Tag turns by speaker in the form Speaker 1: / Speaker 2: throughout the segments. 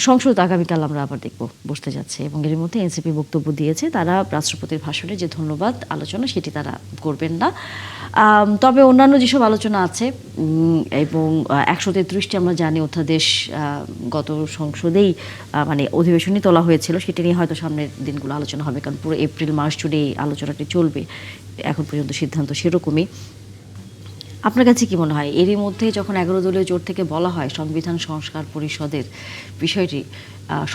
Speaker 1: সংসদ আগামীকাল আমরা আবার দেখব বসতে যাচ্ছে এবং এর মধ্যে এনসিপি বক্তব্য দিয়েছে, তারা রাষ্ট্রপতির ভাষণে যে ধন্যবাদ আলোচনা সেটি তারা করবেন না। তবে অন্যান্য যেসব আলোচনা আছে এবং 133টি আমরা জানি অধ্যাদেশ গত সংসদেই মানে অধিবেশনই তোলা হয়েছিল, সেটি নিয়ে হয়তো সামনের দিনগুলো আলোচনা হবে, কারণ পুরো এপ্রিল মাস জুড়ে এই আলোচনাটি চলবে। এখন পর্যন্ত সিদ্ধান্ত সেরকমই। আপনার কাছে কি মনে হয় এরই মধ্যে যখন 11 দলীয় জোট থেকে বলা হয় সংবিধান সংস্কার পরিষদের বিষয়টি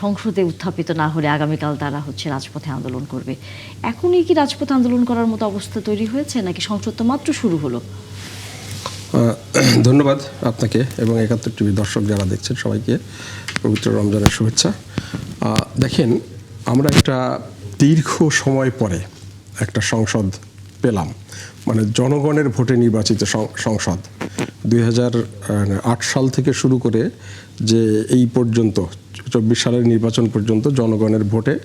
Speaker 1: সংসদে উত্থাপিত না হলে আগামীকাল তারা রাজপথে আন্দোলন করবে, এখনই কি রাজপথে আন্দোলন করার মতো অবস্থা তৈরি হয়েছে নাকি সংসদ তো মাত্র শুরু হলো?
Speaker 2: ধন্যবাদ আপনাকে এবং 71 টিভির দর্শক যারা দেখছেন সবাইকে পবিত্র রমজানের শুভেচ্ছা। দেখেন, আমরা একটা দীর্ঘ সময় পরে একটা সংসদ পেলাম, মানে জনগণের ভোটে নির্বাচিত সংসদ। 2008 সাল থেকে শুরু করে যে এই পর্যন্ত 24 সালের নির্বাচন পর্যন্ত জনগণের ভোটে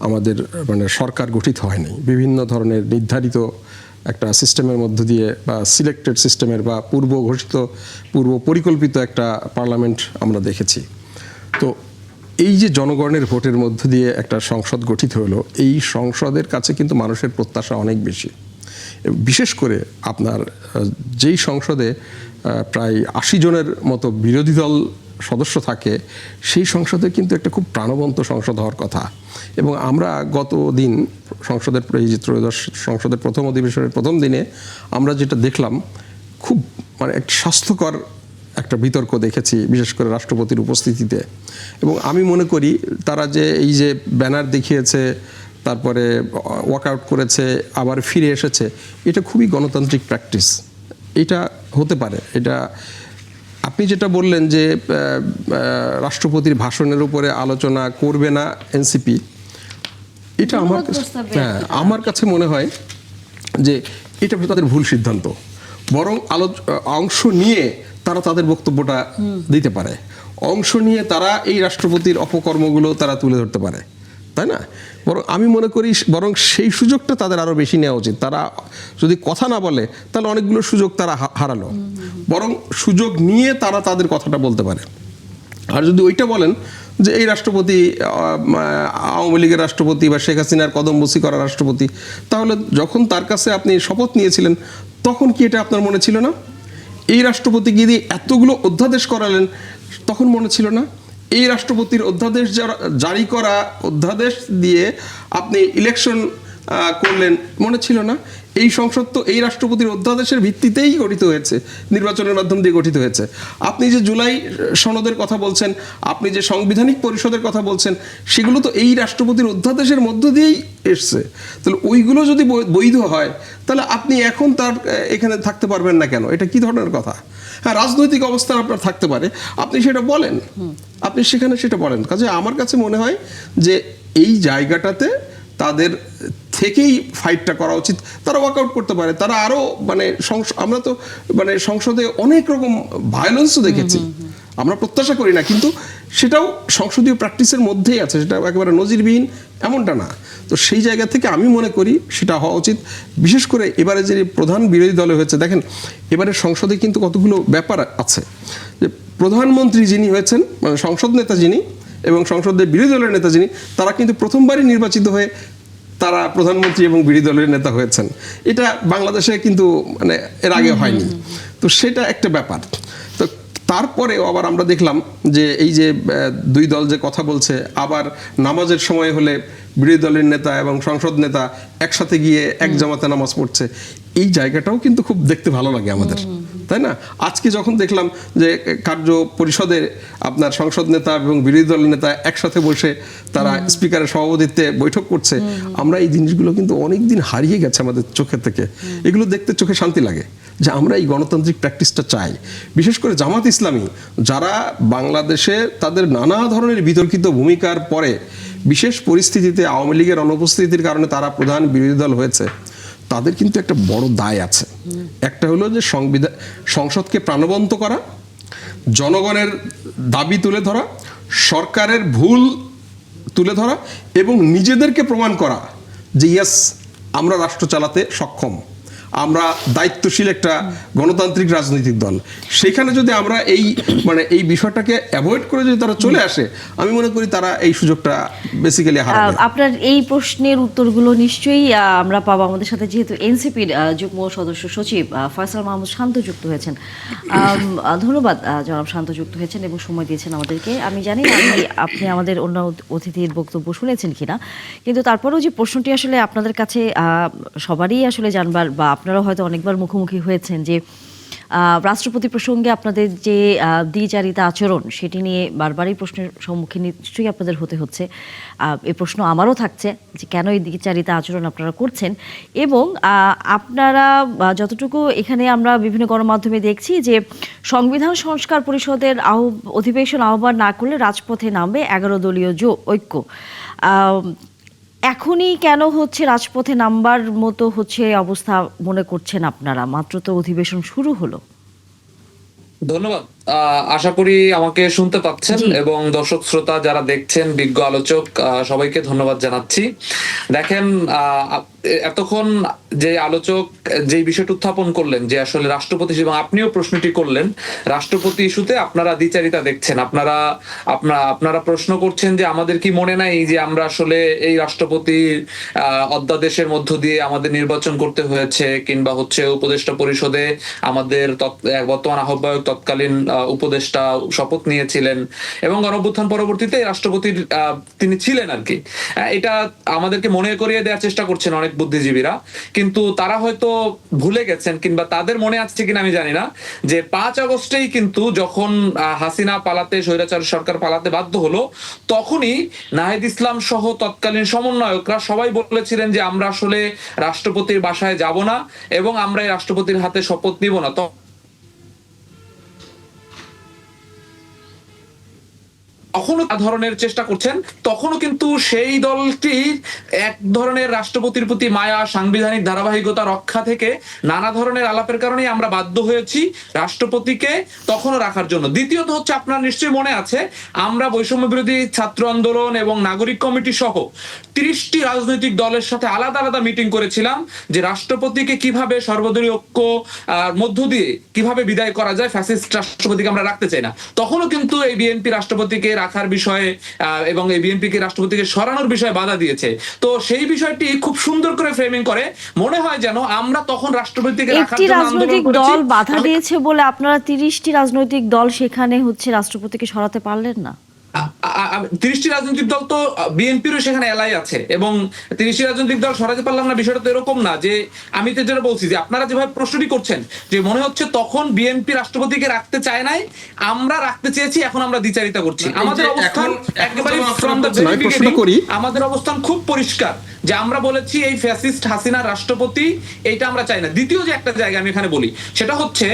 Speaker 2: আমাদের মানে সরকার গঠিত হয়নি। বিভিন্ন ধরনের নির্ধারিত একটা সিস্টেমের মধ্য দিয়ে বা সিলেক্টেড সিস্টেমের বা পূর্ব পরিকল্পিত একটা পার্লামেন্ট আমরা দেখেছি। তো এই যে জনগণের ভোটের মধ্য দিয়ে একটা সংসদ গঠিত হলো, এই সংসদের কাছে কিন্তু মানুষের প্রত্যাশা অনেক বেশি। বিশেষ করে আপনার যেই সংসদে প্রায় 80 জনের মতো বিরোধী দল সদস্য থাকে, সেই সংসদে কিন্তু একটা খুব প্রাণবন্ত সংসদ হওয়ার কথা। এবং আমরা গত দিন সংসদের এই যে ত্রয়োদশ সংসদের প্রথম অধিবেশনের প্রথম দিনে আমরা যেটা দেখলাম, খুব মানে একটা স্বাস্থ্যকর একটা বিতর্ক দেখেছি, বিশেষ করে রাষ্ট্রপতির উপস্থিতিতে। এবং আমি মনে করি তারা যে এই যে ব্যানার দেখিয়েছে, তারপরে ওয়াকআউট করেছে, আবার ফিরে এসেছে, এটা খুবই গণতান্ত্রিক প্র্যাকটিস। এটা হতে পারে। এটা আপনি যেটা বললেন যে রাষ্ট্রপতির ভাষণের উপরে আলোচনা করবে না এনসিপি, এটা আমার কাছে মনে হয় যে এটা তাদের ভুল সিদ্ধান্ত। বরং অংশ নিয়ে তারা তাদের বক্তব্যটা দিতে পারে, অংশ নিয়ে তারা এই রাষ্ট্রপতির অপকর্মগুলো তারা তুলে ধরতে পারে, তাই না? বরং আমি মনে করি বরং সেই সুযোগটা তাদের আরও বেশি নেওয়া উচিত। তারা যদি কথা না বলে তাহলে অনেকগুলো সুযোগ তারা হারালো, বরং সুযোগ নিয়ে তারা তাদের কথাটা বলতে পারে। আর যদি ওইটা বলেন যে এই রাষ্ট্রপতি আওয়ামী লীগের রাষ্ট্রপতি বা শেখ হাসিনার কদমবুসি করা রাষ্ট্রপতি, তাহলে যখন তার কাছে আপনি শপথ নিয়েছিলেন তখন কি এটা আপনার মনে ছিল না? এই রাষ্ট্রপতিকে দিয়ে এতগুলো অধ্যাদেশ করালেন, তখন মনে ছিল না? এই রাষ্ট্রপতির অধ্যাদেশ জারি করা অধ্যাদেশ দিয়ে আপনি ইলেকশন করলেন, মনে ছিল না? এই সংসদ তো এই রাষ্ট্রপতির অধ্যাদেশের ভিত্তিতেই গঠিত হয়েছে, নির্বাচনের মাধ্যম দিয়ে গঠিত হয়েছে। আপনি যে জুলাই সনদের কথা বলছেন, আপনি যে সাংবিধানিক পরিষদের কথা বলছেন, সেগুলো তো এই রাষ্ট্রপতির অধ্যাদেশের মধ্য দিয়েই এসছে। তাহলে ওইগুলো যদি বৈধ হয়, তাহলে আপনি এখন তার এখানে থাকতে পারবেন না কেন? এটা কি ধরনের কথা? হ্যাঁ, রাজনৈতিক অবস্থান আপনার থাকতে পারে, আপনি সেটা বলেন, আপনি সেখানে সেটা বলেন। কাজে আমার কাছে মনে হয় যে এই জায়গাটাতে তাদের থেকেই ফাইটটা করা উচিত। তারা ওয়ার্কআউট করতে পারে, তারা আরও মানে আমরা তো মানে সংসদে অনেক রকম ভায়োলেন্সও দেখেছি, আমরা প্রত্যাশা করি না, কিন্তু সেটাও সংসদীয় প্র্যাকটিসের মধ্যেই আছে, সেটা একেবারে নজিরবিহীন এমনটা না। তো সেই জায়গা থেকে আমি মনে করি সেটা হওয়া উচিত। বিশেষ করে এবারে যে প্রধান বিরোধী দলে হয়েছে, দেখেন এবারে সংসদে কিন্তু কতগুলো ব্যাপার আছে। যে প্রধানমন্ত্রী যিনি হয়েছেন, মানে সংসদ নেতা যিনি এবং সংসদের বিরোধী দলের নেতা যিনি, তারা কিন্তু প্রথমবারই নির্বাচিত হয়ে তারা প্রধানমন্ত্রী এবং বিরোধী দলের নেতা হয়েছেন। এটা বাংলাদেশে কিন্তু মানে এর আগে হয়নি। তো সেটা একটা ব্যাপার। তো তারপরেও আবার আমরা দেখলাম যে এই যে দুই দল যে কথা বলছে, আবার নামাজের সময় হলে বিরোধী দলের নেতা এবং সংসদ নেতা একসাথে গিয়ে এক জামাতে নামাজ পড়ছে, এই জায়গাটাও কিন্তু খুব দেখতে ভালো লাগে আমাদের, তাই না? আজকে যখন দেখলাম যে কার্য পরিষদের আপনার সংসদ নেতা এবং বিরোধী দলের নেতা একসাথে বসে তারা স্পিকারের সভাপতিত্বে বৈঠক করছে, আমরা এই জিনিসগুলো কিন্তু অনেক দিন হারিয়ে গেছে আমাদের চোখের থেকে। এগুলো দেখতে চোখে শান্তি লাগে যে আমরা এই গণতান্ত্রিক প্র্যাকটিসটা চাই। বিশেষ করে জামাত ইসলামী, যারা বাংলাদেশে তাদের নানা ধরনের বিতর্কিত ভূমিকার পরে বিশেষ পরিস্থিতিতে আওয়ামী লীগের অনুপস্থিতির কারণে তারা প্রধান বিরোধী দল হয়েছে, তাদের কিন্তু একটা বড় দায় আছে। একটা হলো যে সংসদকে প্রাণবন্ত করা, জনগণের দাবি তুলে ধরা, সরকারের ভুল তুলে ধরা এবং নিজেদেরকে প্রমাণ করা যে ইয়েস আমরা রাষ্ট্র চালাতে সক্ষম, আমরা দায়িত্বশীল একটা গণতান্ত্রিক রাজনৈতিক দল, সেখানে যদি আমরা এই বিষয়টাকে অ্যাভয়েড করে যদি তারা চলে আসে, আমি মনে করি তারা এই সুযোগটা বেসিক্যালি হারাবে।
Speaker 1: আপনার এই প্রশ্নের উত্তরগুলো নিশ্চয়ই আমরা পাবো। আমাদের সাথে যেহেতু এনসিপির যুগ্ম সদস্য সচিব ফয়সাল মাহমুদ শান্ত যুক্ত হয়েছেন, ধন্যবাদ জনাব শান্ত যুক্ত হয়েছেন এবং সময় দিয়েছেন আমাদেরকে। আমি জানি না আপনি আমাদের অন্য অতিথির বক্তব্য শুনেছেন কিনা, কিন্তু তারপরেও যে প্রশ্নটি আসলে আপনাদের কাছে সবারই আসলে জানবার, বা আপনারাও হয়তো অনেকবার মুখোমুখি হয়েছেন, যে রাষ্ট্রপতি প্রসঙ্গে আপনাদের যে দ্বিচারিতা আচরণ, সেটি নিয়ে বারবারই প্রশ্নের সম্মুখীন নিশ্চয়ই আপনাদের হতে হচ্ছে। এই প্রশ্ন আমারও থাকছে যে কেন এই দ্বিচারিতা আচরণ আপনারা করছেন, এবং আপনারা যতটুকু এখানে আমরা বিভিন্ন গণমাধ্যমে দেখছি যে সংবিধান সংস্কার পরিষদের অধিবেশন আহ্বান না করলে রাজপথে নামবে 11 দলীয় ঐক্য। এখনই কেন হচ্ছে রাজপথে নামবার মতো হচ্ছে অবস্থা মনে করছেন আপনারা? মাত্র তো অধিবেশন শুরু হলো।
Speaker 3: ধন্যবাদ। আশা করি আমাকে শুনতে পাচ্ছেন, এবং দর্শক শ্রোতা যারা দেখছেন, বিজ্ঞ আলোচক সবাইকে ধন্যবাদ জানাচ্ছি। দেখেন, এতক্ষণ যে আলোচক যে বিষয়টা উত্থাপন করলেন, যে আসলে রাষ্ট্রপতি, এবং আপনিও প্রশ্নটি করলেন, রাষ্ট্রপতি ইস্যুতে আপনারা দ্বিচারিতা দেখছেন, আপনারা প্রশ্ন করছেন যে আমাদের কি মনে নাই যে আমরা আসলে এই রাষ্ট্রপতির অধ্যাদেশের মধ্য দিয়ে আমাদের নির্বাচন করতে হয়েছে, কিংবা হচ্ছে উপদেষ্টা পরিষদে আমাদের বর্তমান আহ্বায়ক তৎকালীন উপদেষ্টা শপথ নিয়েছিলেন, এবং গণঅভ্যুত্থান পরবর্তীতে রাষ্ট্রপতির তিনি ছিলেন আর কি। এটা আমাদেরকে মনে করিয়ে দেওয়ার চেষ্টা করছেন অনেক বুদ্ধিজীবীরা, কিন্তু তারা হয়তো ভুলে গেছেন, কিংবা তাদের মনে আছে কিনা আমি জানি না, যে 5 আগস্টেই কিন্তু যখন হাসিনা পালাতে, স্বৈরাচার সরকার পালাতে বাধ্য হলো, তখনই নাহিদ ইসলাম সহ তৎকালীন সমন্বয়করা সবাই বলেছিলেন যে আমরা আসলে রাষ্ট্রপতির বাসায় যাব না, এবং আমরা এই রাষ্ট্রপতির হাতে শপথ নিব না। তখনও ধরনের চেষ্টা করছেন, তখনও কিন্তু সেই দলটি এক ধরনের রাষ্ট্রপতির প্রতি মায়া, সাংবিধানিক ধারাবাহিকতা রক্ষা থেকে নানা ধরনের আলাপের কারণে আমরা বাধ্য হয়েছি রাষ্ট্রপতিকে তখনও রাখার জন্য। দ্বিতীয়ত হচ্ছে, আপনার নিশ্চয়ই মনে আছে, আমরা বৈষম্য বিরোধী ছাত্র আন্দোলন এবং নাগরিক কমিটি সহ 30টি রাজনৈতিক দলের সাথে আলাদা আলাদা মিটিং করেছিলাম, যে রাষ্ট্রপতিকে কিভাবে সর্বদলীয় ঐক্য মধ্য দিয়ে কিভাবে বিদায় করা যায়, ফ্যাসিস্ট রাষ্ট্রপতিকে আমরা রাখতে চাই না। তখনও কিন্তু এই বিএনপি রাষ্ট্রপতিকে রাখার বিষয়ে এবং এই বিএনপিকে রাষ্ট্রপতিকে সরানোর বিষয়ে বাধা দিয়েছে। তো সেই বিষয়টি খুব সুন্দর করে ফ্রেমিং করে মনে হয় যেন আমরা তখন রাষ্ট্রপতিকে রাখার জন্য
Speaker 1: রাজনৈতিক দল বাধা দিয়েছে বলে আপনারা 30টি রাজনৈতিক দল সেখানে হচ্ছে রাষ্ট্রপতিকে সরাতে পারলেন না?
Speaker 3: 30টি রাজনৈতিক দল তো বিএনপিরও সেখানে এলাই আছে, এবং 30টি রাজনৈতিক দল সরাতে পারলাম না, বিষয়টা তো এরকম না যে, আমি তো যেটা বলছি, যে আপনারা যেভাবে প্রশ্নটি করছেন, যে মনে হচ্ছে তখন বিএনপি রাষ্ট্রপতিকে রাখতে চায় নাই, আমরা রাখতে চেয়েছি, এখন আমরা দ্বিচারিতা করছি। আমাদের অবস্থান একেবারে ফ্রম দ্য ভেরি বিগিনিং, আমাদের অবস্থান খুব পরিষ্কার, যে আমরা বলেছি এই ফ্যাসিস্ট হাসিনা রাষ্ট্রপতি, এইটা আমরা চাই না। দ্বিতীয় যে একটা জায়গা আমি এখানে বলি, সেটা হচ্ছে,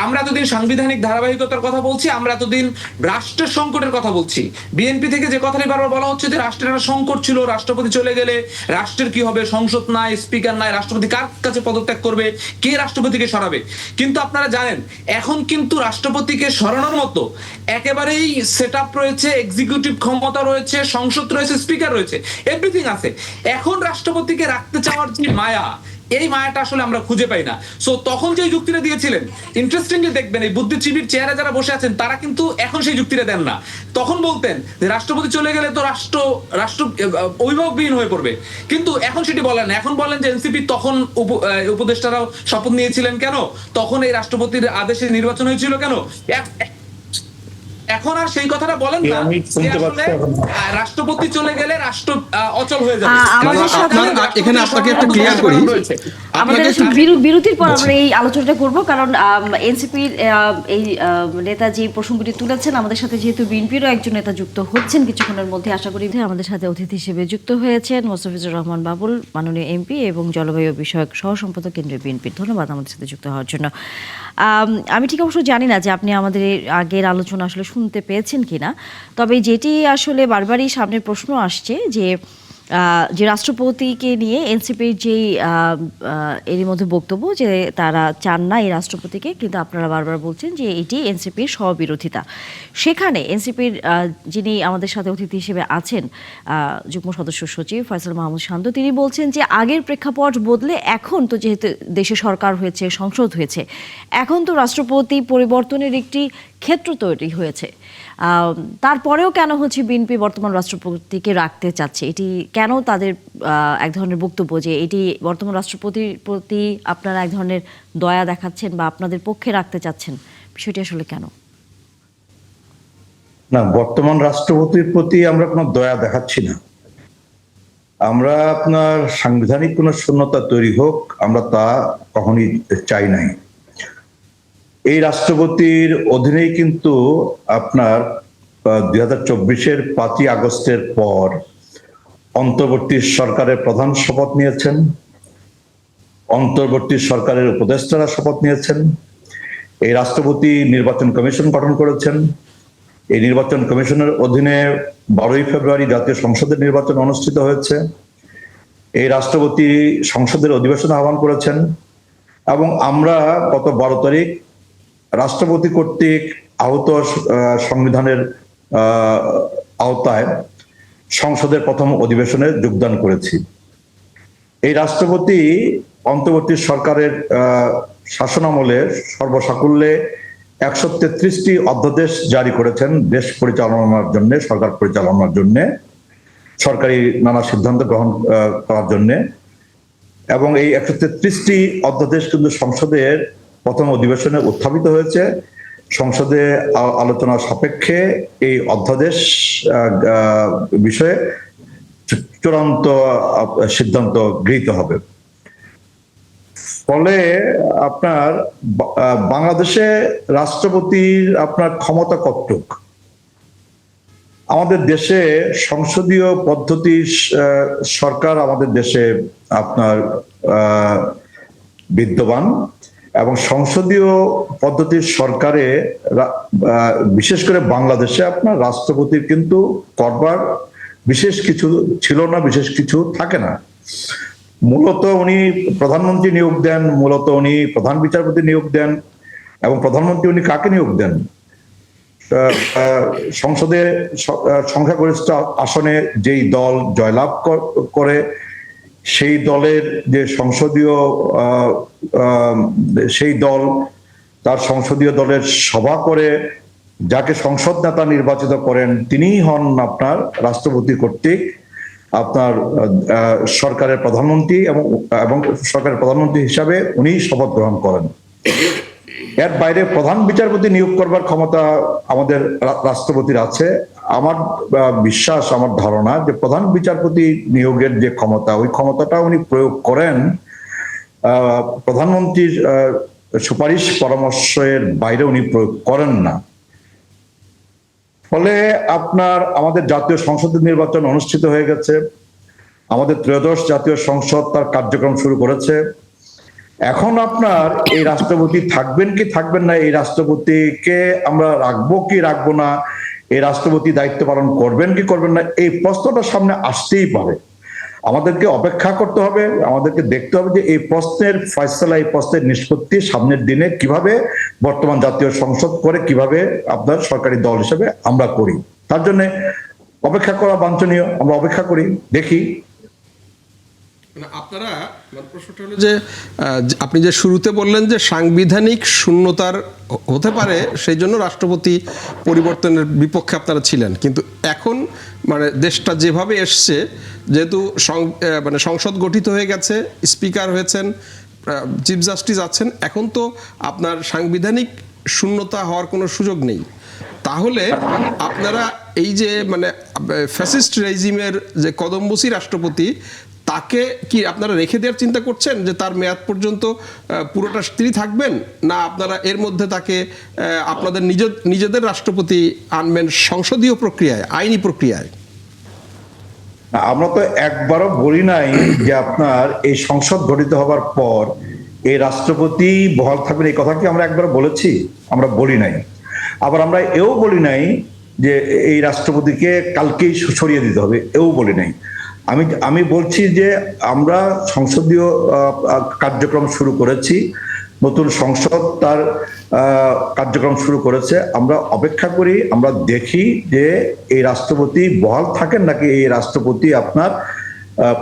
Speaker 3: আমরা এতদিন সাংবিধানিক ধারাবাহিকতার কথা বলছি, আমরা এতদিন রাষ্ট্রের সংকটের কথা বলছি। বিএনপি থেকে যে কথাটি বারবার বলা হচ্ছে যে রাষ্ট্রের একটা সংকট ছিল, রাষ্ট্রপতি চলে গেলে রাষ্ট্রের কি হবে, সংসদ নাই, স্পিকার নাই, রাষ্ট্রপতি কার কাছে পদত্যাগ করবে, কে রাষ্ট্রপতিকে সরাবে। কিন্তু আপনারা জানেন, এখন কিন্তু রাষ্ট্রপতিকে সরানোর মতো একেবারেই সেট আপ রয়েছে, এক্সিকিউটিভ ক্ষমতা রয়েছে, সংসদ রয়েছে, স্পিকার রয়েছে, এভরিথিং আছে। এখন রাষ্ট্রপতিকে রাখতে চাওয়ার যে মায়া, এই মায়াটা আসলে আমরা খুঁজে পাই না। সো তখন যে যুক্তিটা দিয়েছিলেন, ইন্টারেস্টিংলি দেখবেন, এই বুদ্ধিজীবীর চেয়ারে যারা বসে আছেন তারা কিন্তু এখন সেই যুক্তিটা দেন না। তখন বলতেন যে রাষ্ট্রপতি চলে গেলে তো রাষ্ট্র অভিভাবকবিহীন হয়ে পড়বে, কিন্তু এখন সেটি বলেন না। এখন বলেন যে এনসিপি তখন উপদেষ্টারাও শপথ নিয়েছিলেন কেন, তখন এই রাষ্ট্রপতির আদেশে নির্বাচন হয়েছিল কেন, এখন আর সেই কথাটা বলেন না যে রাষ্ট্রপতি চলে গেলে রাষ্ট্র অচল হয়ে যাবে।
Speaker 2: এখানে আপনাকে একটা ক্লিয়ার করি,
Speaker 1: আমাদের বিরতির পর আমরা এই আলোচনাটা করব, কারণ এনসিপির এই নেতা যে প্রসঙ্গটি তুলেছেন, আমাদের সাথে যেহেতু বিএনপিরও একজন নেতা যুক্ত হচ্ছেন কিছুক্ষণের মধ্যে, আশা করি আমাদের সাথে অতিথি হিসেবে যুক্ত হয়েছেন মোস্তাফিজুর রহমান বাবুল, মাননীয় এমপি এবং জলবায়ু বিষয়ক সহ সম্পাদক কেন্দ্রীয় বিএনপির। ধন্যবাদ আমাদের সাথে যুক্ত হওয়ার জন্য। আমি ঠিক অবশ্য জানি না যে আপনি আমাদের আগের আলোচনা আসলে শুনতে পেয়েছেন কিনা, তবে যেটি আসলে বারবারই সামনে প্রশ্ন আসছে যে যে রাষ্ট্রপতিকে নিয়ে এনসিপির যেই এরই মধ্যে বক্তব্য যে তারা চান না এই রাষ্ট্রপতিকে, কিন্তু আপনারা বারবার বলছেন যে এটি এনসিপির স্ববিরোধিতা। সেখানে এনসিপির যিনি আমাদের সাথে অতিথি হিসেবে আছেন যুগ্ম সদস্য সচিব ফয়সাল মাহমুদ শান্ত, তিনি বলছেন যে আগের প্রেক্ষাপট বদলে এখন তো যেহেতু দেশে সরকার হয়েছে, সংসদ হয়েছে, এখন তো রাষ্ট্রপতি পরিবর্তনের একটি ক্ষেত্র তৈরি হয়েছে। তারপরেও কেন হচ্ছে বিএনপি বর্তমান রাষ্ট্রপতিকে রাখতে চাচ্ছে? এটি কেন তাদের এক ধরনের বক্তব্য যে এটি বর্তমান রাষ্ট্রপতির প্রতি আপনারা এক ধরনের দয়া দেখাচ্ছেন বা আপনাদের পক্ষে রাখতে চাচ্ছেন, বিষয়টি আসলে কেন?
Speaker 4: না, বর্তমান রাষ্ট্রপতির প্রতি আমরা কোনো দয়া দেখাচ্ছি না। আমরা আপনার সাংবিধানিক কোনো শূন্যতা তৈরি হোক, আমরা তা কখনই চাই নাই। এই রাষ্ট্রপতির অধীনেই কিন্তু আপনার 2024-এর 5ই আগস্টের পর অন্তর্বর্তী সরকারের প্রধান শপথ নিয়েছেন, অন্তর্বর্তী সরকারের উপদেষ্টারা শপথ নিয়েছেন, এই রাষ্ট্রপতি নির্বাচন কমিশন গঠন করেছেন। এই নির্বাচন কমিশনের অধীনে 12ই ফেব্রুয়ারি জাতীয় সংসদের নির্বাচন অনুষ্ঠিত হয়েছে। এই রাষ্ট্রপতি সংসদের অধিবেশন আহ্বান করেছেন এবং আমরা গত 12 তারিখ রাষ্ট্রপতি কর্তৃক আহত সংবিধানের আওতায় সংসদের প্রথম অধিবেশনে যোগদান করেছি। এই রাষ্ট্রপতি অন্তর্বর্তী সরকারের শাসনামলে সর্বসাকুল্যে 133টি অধ্যাদেশ জারি করেছেন দেশ পরিচালনার জন্য, সরকার পরিচালনার জন্য, সরকারি নানা সিদ্ধান্ত গ্রহণ করার জন্য। এবং এই 133টি অধ্যাদেশ কিন্তু সংসদের প্রথম অধিবেশনে উত্থাপিত হয়েছে। সংসদে আলোচনা সাপেক্ষে এই অধ্যাদেশ বিষয়ে চূড়ান্ত সিদ্ধান্ত গৃহীত হবে। ফলে আপনার বাংলাদেশে রাষ্ট্রপতির আপনার ক্ষমতা কতটুক, আমাদের দেশে সংসদীয় পদ্ধতি সরকার আমাদের দেশে আপনার বিদ্যমান এবং সংসদীয় পদ্ধতির সরকারে বিশেষ করে বাংলাদেশে আপনার রাষ্ট্রপতির কিন্তু করবার বিশেষ কিছু ছিল না, বিশেষ কিছু থাকে না। মূলত উনি প্রধানমন্ত্রী নিয়োগ দেন, মূলত উনি প্রধান বিচারপতি নিয়োগ দেন এবং প্রধানমন্ত্রী উনি কাকে নিয়োগ দেন? সংসদে সংখ্যাগরিষ্ঠ আসনে যেই দল জয়লাভ করে সেই দলের যে সংসদীয় সেই দল তার সংসদীয় দলের সভা করে যাকে সংসদ নেতা নির্বাচিত করেন তিনিই হন আপনার রাষ্ট্রপতি কর্তৃক আপনার সরকারের প্রধানমন্ত্রী এবং সরকারের প্রধানমন্ত্রী হিসাবে উনি শপথ গ্রহণ করেন। এর বাইরে প্রধান বিচারপতি নিয়োগ করবার ক্ষমতা আমাদের রাষ্ট্রপতির আছে। আমার বিশ্বাস, আমার ধারণা যে প্রধান বিচারপতি নিয়োগের যে ক্ষমতা, ওই ক্ষমতাটা উনি প্রয়োগ করেন প্রধানমন্ত্রীর সুপারিশ পরামর্শের বাইরে উনি প্রয়োগ করেন না। ফলে আপনার আমাদের জাতীয় সংসদের নির্বাচন অনুষ্ঠিত হয়ে গেছে, আমাদের ত্রয়োদশ জাতীয় সংসদ তার কার্যক্রম শুরু করেছে। এখন আপনার এই রাষ্ট্রপতি থাকবেন কি থাকবেন না, এই রাষ্ট্রপতিকে আমরা রাখবো কি রাখবো না, এই রাষ্ট্রপতি দায়িত্ব পালন করবেন কি করবেন না, এই প্রশ্নটা সামনে আসতেই পারে। আমাদেরকে অপেক্ষা করতে হবে, আমাদেরকে দেখতে হবে যে এই প্রশ্নের ফয়সালা, এই প্রশ্নের নিষ্পত্তি সামনের দিনে কিভাবে বর্তমান জাতীয় সংসদ করে, কিভাবে আপনার সরকারি দল হিসেবে আমরা করি। তার জন্য অপেক্ষা করা বাঞ্ছনীয়, আমরা অপেক্ষা করি, দেখি।
Speaker 2: আপনারা প্রশ্নটা হলো যে আপনি যে শুরুতে বললেন যে সাংবিধানিক শূন্যতার হতে পারে সেই জন্য রাষ্ট্রপতি পরিবর্তনের বিপক্ষে আপনারা ছিলেন, কিন্তু এখন মানে দেশটা যেভাবে এসছে, যেহেতু মানে সংসদ গঠিত হয়ে গেছে, স্পিকার হয়েছেন, চিফ জাস্টিস আছেন, এখন তো আপনার সাংবিধানিক শূন্যতা হওয়ার কোনো সুযোগ নেই। তাহলে আপনারা এই যে মানে ফ্যাসিস্ট রেজিমের যে কদমবসী রাষ্ট্রপতি, তাকে কি আপনারা রেখে দেওয়ার চিন্তা করছেন যে তার মেয়াদ পর্যন্ত পুরোটা তিনি থাকবেন, না আপনারা এর মধ্যে তাকে আপনাদের নিজেদের রাষ্ট্রপতি আনবেন সংসদীয় প্রক্রিয়ায়, আইনি প্রক্রিয়ায়?
Speaker 4: আমরা তো একবারও বলি নাই যে আপনার এই সংসদ গঠিত হবার পর এই রাষ্ট্রপতি বহাল থাকবেন, এই কথা কি আমরা একবার বলেছি? আমরা বলি নাই। আবার আমরা এও বলি নাই যে এই রাষ্ট্রপতিকে কালকেই সরিয়ে দিতে হবে, এও বলি নাই। আমি বলছি যে আমরা সংসদীয় কার্যক্রম শুরু করেছি, নতুন সংসদ তার কার্যক্রম শুরু করেছে। আমরা অপেক্ষা করি, আমরা দেখি যে এই রাষ্ট্রপতি বহাল থাকেন নাকি এই রাষ্ট্রপতি আপনার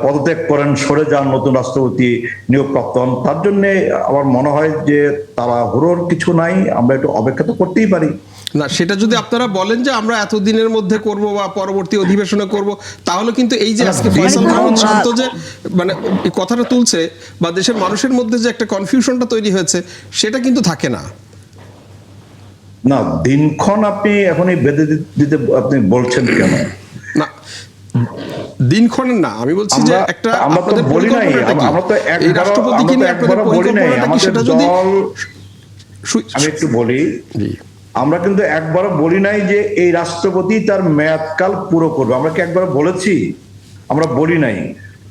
Speaker 4: পদত্যাগ করেন, সরে যান, নতুন রাষ্ট্রপতি নিয়োগপ্রাপ্ত হন। তার জন্য আমার মনে হয় যে তাড়াহুড়োর কিছু নাই, আমরা একটু অপেক্ষা তো করতেই পারি।
Speaker 2: না, সেটা যদি আপনারা বলেন যে আমরা এতদিনের মধ্যে করব বা পরবর্তী অধিবেশনে করব, তাহলে কিন্তু এই যে আজকে ফয়সাল মাহমুদ শান্ত যে মানে এই কথাটা তুলছে বা দেশের মানুষের মধ্যে যে একটা কনফিউশনটা তৈরি হয়েছে সেটা কিন্তু থাকে না।
Speaker 4: না, দিনক্ষণ আপনি এখনই বেঁধে দিতে আপনি বলছেন কেন?
Speaker 2: না, দিনক্ষণের না, আমি বলছি যে একটা
Speaker 4: আমরা তো
Speaker 2: আপনাদের
Speaker 4: বলি নাই,
Speaker 2: পরিকল্পনাটা কি?
Speaker 4: আমরা তো
Speaker 2: এই রাষ্ট্রপতিকে নিয়ে আপনাদের পরিকল্পনাটা কি সেটা যদি
Speaker 4: আমি একটু বলি,
Speaker 2: জি,
Speaker 4: আমরা কিন্তু একবারও বলি নাই যে এই রাষ্ট্রপতি তার মেয়াদকাল পুরো করবে। আমরা কি একবার বলেছি? আমরা বলি নাই।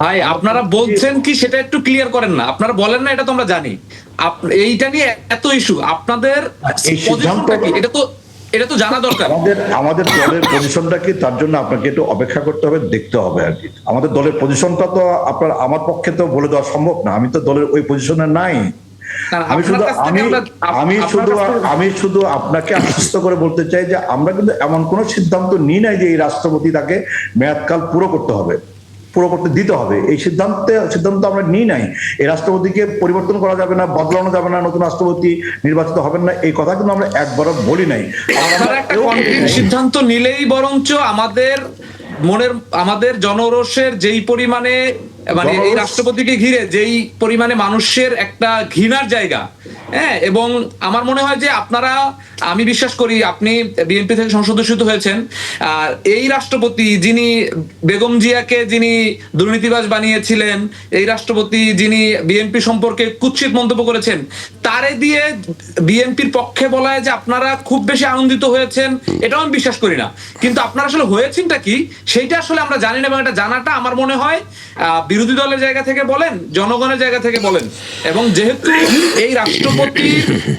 Speaker 3: ভাই আপনারা বলছেন কি সেটা একটু ক্লিয়ার করেন না। আপনারা বলেন না, এটা তো আমরা জানি। এইটা নিয়ে এত ইস্যু, আপনাদের
Speaker 4: এই
Speaker 3: পজিশনটা কি এটা তো জানা দরকার।
Speaker 4: আমাদের দলের পজিশনটা কি, তার জন্য আপনাকে একটু অপেক্ষা করতে হবে, দেখতে হবে আর কি। আমাদের দলের পজিশনটা তো আপনার আমার পক্ষে তো বলে দেওয়া সম্ভব না, আমি তো দলের ওই পজিশনে নাই। আমি শুধু আপনাকে আশ্বস্ত করে বলতে চাই যে আমরা কিন্তু এমন কোন সিদ্ধান্ত নিই নাই যে এই রাষ্ট্রপতি তাকে মেয়াদকাল পুরো করতে হবে, পুরো করতে দিতে হবে। এই সিদ্ধান্ত আমরা নিই নাই। এই রাষ্ট্রপতিকে পরিবর্তন করা যাবে না, বদলানো যাবে না, নতুন রাষ্ট্রপতি নির্বাচিত হবেন না, এই কথা কিন্তু আমরা একবারও বলি নাই।
Speaker 3: আপনারা একটা কনক্রিট সিদ্ধান্ত নিলেই বরঞ্চ আমাদের জনরোষের যেই পরিমাণে মানে এই রাষ্ট্রপতিকে ঘিরে যেই পরিমাণে মানুষের একটা ঘৃণার জায়গা, হ্যাঁ, এবং আমার মনে হয় যে আমি বিশ্বাস করি আপনি বিএনপি থেকে সংসদ সদস্য হয়েছেন, আর এই রাষ্ট্রপতি যিনি বেগম জিয়াকে যিনি দুর্নীতিবাজ বানিয়েছিলেন, এই রাষ্ট্রপতি যিনি বিএনপি সম্পর্কে কুৎসিত মন্তব্য করেছেন, তারে দিয়ে বিএনপির পক্ষে বলায় যে আপনারা খুব বেশি আনন্দিত হয়েছেন, এটাও আমি বিশ্বাস করি না। কিন্তু আপনারা আসলে হয়েছেনটা কি সেইটা আসলে আমরা জানি না, এবং এটা জানাটা আমার মনে হয় বিরোধী দলের জায়গা থেকে বলেন, জনগণের জায়গা থেকে বলেন। এবং যেহেতু এই রাষ্ট্রপতি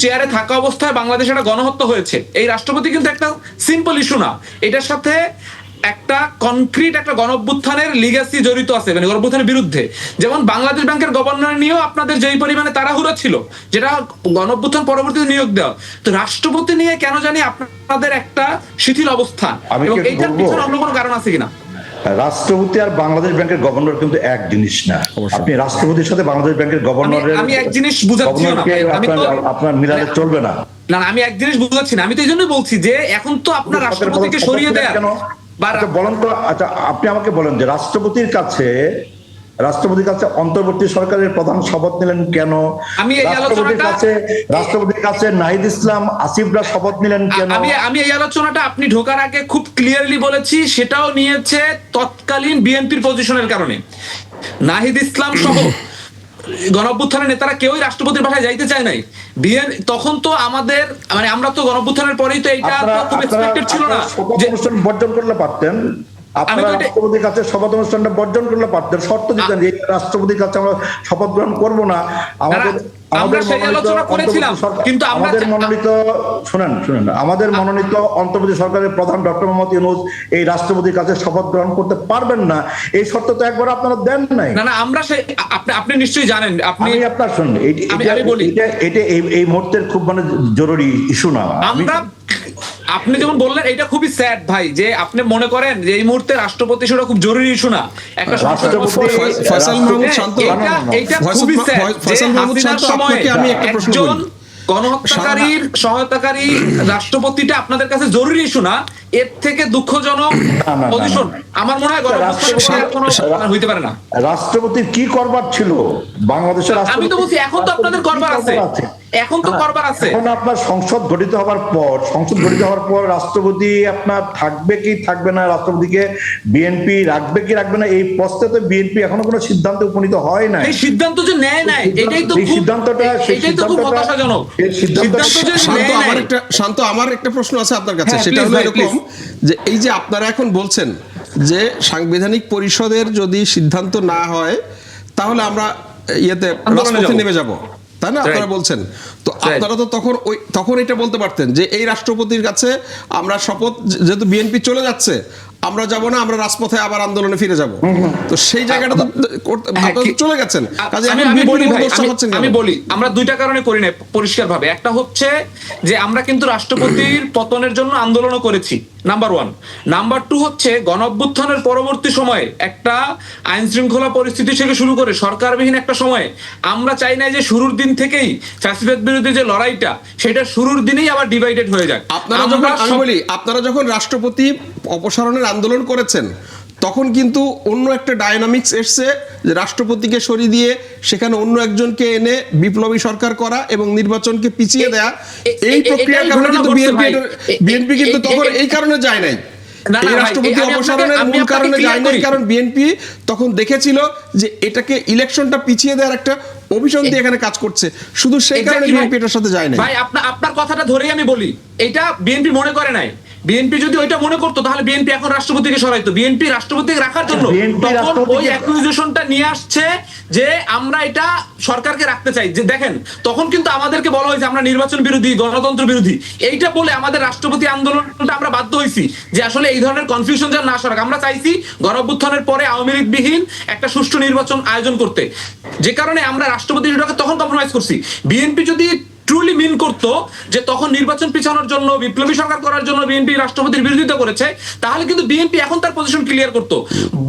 Speaker 3: চেয়ারে থাকা অবস্থায় বাংলাদেশে একটা গণহত্যা হয়েছে, এই রাষ্ট্রপতি কিন্তু একটা সিম্পল ইস্যু না, এটার সাথে একটা কনক্রিট একটা গণঅভ্যুত্থানের লিগ্যাসি জড়িত আছে, মানে গণঅভ্যুত্থানের বিরুদ্ধে। যেমন বাংলাদেশ ব্যাংকের গভর্নর নিয়েও আপনাদের যেই পরিমাণে তাড়াহুড়া ছিল, যেটা গণঅভ্যুত্থান পরবর্তীতে নিয়োগ দেওয়া, তো রাষ্ট্রপতি নিয়ে কেন জানি আপনাদের একটা শিথিল অবস্থান, এবং এইটার পিছনে অন্য কোনো কারণ আছে কিনা?
Speaker 4: রাষ্ট্রপতি আর বাংলাদেশ ব্যাংকের গভর্নর কিন্তু এক জিনিস না। আপনি রাষ্ট্রপতির সাথে বাংলাদেশ ব্যাংকের গভর্নরের
Speaker 3: আমি এক জিনিস বুঝাচ্ছি না,
Speaker 4: আপনার মিলালে চলবে না।
Speaker 3: না, আমি এক জিনিস বুঝাচ্ছি না, আমি তো এই জন্যই বলছি যে এখন তো আপনার রাষ্ট্রপতিকে সরিয়ে দেয়া
Speaker 4: বলেন তো। আচ্ছা, আপনি আমাকে বলেন যে রাষ্ট্রপতির কাছে অন্তর্বর্তী সরকারের প্রধান শপথ নিলেন কেন? রাষ্ট্রপতির কাছে নাহিদ ইসলাম আসিফরা শপথ নিলেন কেন?
Speaker 3: আমি এই আলোচনাটা আপনি ঢোকার আগে খুব ক্লিয়ারলি বলেছি, সেটাও নিয়েছে তৎকালীন বিএনপির পজিশনের কারণে। নাহিদ ইসলাম সহ গণঅভ্যুত্থানের নেতারা কেউই রাষ্ট্রপতির বাসায় যাইতে চায় নাই। তখন তো আমাদের মানে আমরা তো গণঅভ্যুত্থানের পরেই তো এইটা খুব এক্সপেক্টেড ছিল না
Speaker 4: যে অনুষ্ঠান বর্জন করলে পারতেন, আপনারা রাষ্ট্রপতির কাছে শপথ অনুষ্ঠানটা বর্জন করলে পারতেন, শর্ত দিতেন যে রাষ্ট্রপতির কাছে আমরা শপথ গ্রহণ করবো না। আমাদের মনোনীত অন্তর্বর্তী সরকারের প্রধান ডক্টর মোহাম্মদ ইউনূস এই রাষ্ট্রপতির কাছে শপথ গ্রহণ করতে পারবেন না, এই শর্ত তো একবার আপনারা দেন নাই।
Speaker 3: না, আমরা আপনি নিশ্চয়ই জানেন।
Speaker 4: আপনার শুনুন, এটা এই মুহূর্তের খুব মানে জরুরি ইস্যু না।
Speaker 3: আপনি যেমন বললেন এটা খুবই স্যাড ভাই, যে আপনি মনে করেন যে এই মুহূর্তে রাষ্ট্রপতি সেটা খুব জরুরি ইস্যু না। একটা
Speaker 2: ফয়সাল মাহমুদ শান্ত,
Speaker 3: এইটা খুবই স্যাড যে হাসিনার সময় একজন গণহত্যাকারীর সহায়তাকারী রাষ্ট্রপতিটা আপনাদের কাছে জরুরি ইস্যু না, এর থেকে দুঃখজনক পজিশন আমার মনে হয় হইতে পারে না।
Speaker 4: রাষ্ট্রপতির কি করবার ছিল বাংলাদেশের?
Speaker 3: আমি তো বলছি এখন তো আপনাদের করবার আছে, এখন তো করবার আছে।
Speaker 4: এখন আপনার সংসদ গঠিত হওয়ার পর রাষ্ট্রপতি আপনার থাকবে কি থাকবে না, রাষ্ট্রপতিকে বিএনপি রাখবে কি রাখবে না, এই প্রশ্নে তো বিএনপি এখনো কোনো সিদ্ধান্তে উপনীত হয় না।
Speaker 3: এই সিদ্ধান্ত যে নেয় নাই, এটাই তো খুব হতাশাজনক।
Speaker 2: শান্ত, আমার একটা প্রশ্ন আছে আপনার কাছে, সেটা হলো এরকম যে এই যে আপনারা এখন বলছেন যে সাংবিধানিক পরিষদের যদি সিদ্ধান্ত না হয় তাহলে আমরা রাজপথে নেমে যাব, তাই না? আপনারা বলছেন তো আপনারা তো তখন এটা বলতে পারতেন যে এই রাষ্ট্রপতির কাছে আমরা শপথ, যেহেতু বিএনপি চলে যাচ্ছে আমরা যাব না, আমরা রাজপথে আবার আন্দোলনে ফিরে যাব। তো সেই জায়গাটা তো আপনারা তো চলে গেছেন। কাজে
Speaker 3: আমি বলি ভাই, আমি বলি আমরা দুইটা কারণে করি না পরিষ্কার ভাবে। একটা হচ্ছে যে আমরা কিন্তু রাষ্ট্রপতির পতনের জন্য আন্দোলনও করেছি, নাম্বার 1। নাম্বার 2 হচ্ছে গণঅভ্যুত্থানের পরবর্তী সময়ে একটা আইন শৃঙ্খলা পরিস্থিতি থেকে শুরু করে সরকারবিহীন একটা সময়ে আমরা চাই না যে শুরুর দিন থেকেই ফ্যাসিবাদ বিরোধী যে লড়াইটা সেটা শুরুর দিনেই আবার ডিভাইডেড হয়ে যাক।
Speaker 2: আপনারা যখন রাষ্ট্রপতি অপসারণের আন্দোলন করেছেন তখন কিন্তু অন্য একটা ডায়নামিক্স এসছে, যে রাষ্ট্রপতিকে সরিয়ে দিয়ে সেখানে অন্য একজনকে এনে বিপ্লবী সরকার করা এবং নির্বাচনকে পিছিয়ে দেয়া। এই প্রক্রিয়ার কারণে কিন্তু বিএনপি কিন্তু তখন এই কারণে যায় নাই, এই রাষ্ট্রপতি অপসারণের মূল কারণে যায় নাই, কারণ বিএনপি তখন দেখেছিল যে এটাকে ইলেকশনটা পিছিয়ে দেওয়ার একটা অভিসন্ধি এখানে কাজ করছে, শুধু সেই কারণে বিএনপি এটার সাথে যায় না।
Speaker 3: ভাই আপনার কথাটা ধরেই আমি বলি, এটা বিএনপি মনে করে নাই। বিএনপি যদি ওইটা মনে করতো তাহলে বিএনপি এখন রাষ্ট্রপতিকে সরাইতো। বিএনপি রাষ্ট্রপতিকে রাখার জন্য তখন ওই অ্যাকুইজিশনটা নিয়ে আসছে যে আমরা এটা সরকারকে রাখতে চাই। যে দেখেন তখন কিন্তু আমাদেরকে বলা হয়েছে আমরা নির্বাচন বিরোধী, গণতন্ত্র বিরোধী। এইটা বলে আমাদের রাষ্ট্রপতি আন্দোলনটা আমরা বাধ্য হয়েছি যে আসলে এই ধরনের কনফিউশন যেন না সরাক। আমরা চাইছি গণঅভ্যুত্থানের পরে আওয়ামী লীগ বিহীন একটা সুষ্ঠু নির্বাচন আয়োজন করতে, যে কারণে আমরা রাষ্ট্রপতি তখন কম্প্রোমাইজ করছি। বিএনপি যদি ট্রুলি মিন করতো যে তখন নির্বাচন পিছানোর জন্য, বিপ্লবী সরকার করার জন্য বিএনপি রাষ্ট্রপতির বিরোধিতা করেছে, তাহলে কিন্তু বিএনপি এখন তার পজিশন ক্লিয়ার করতো।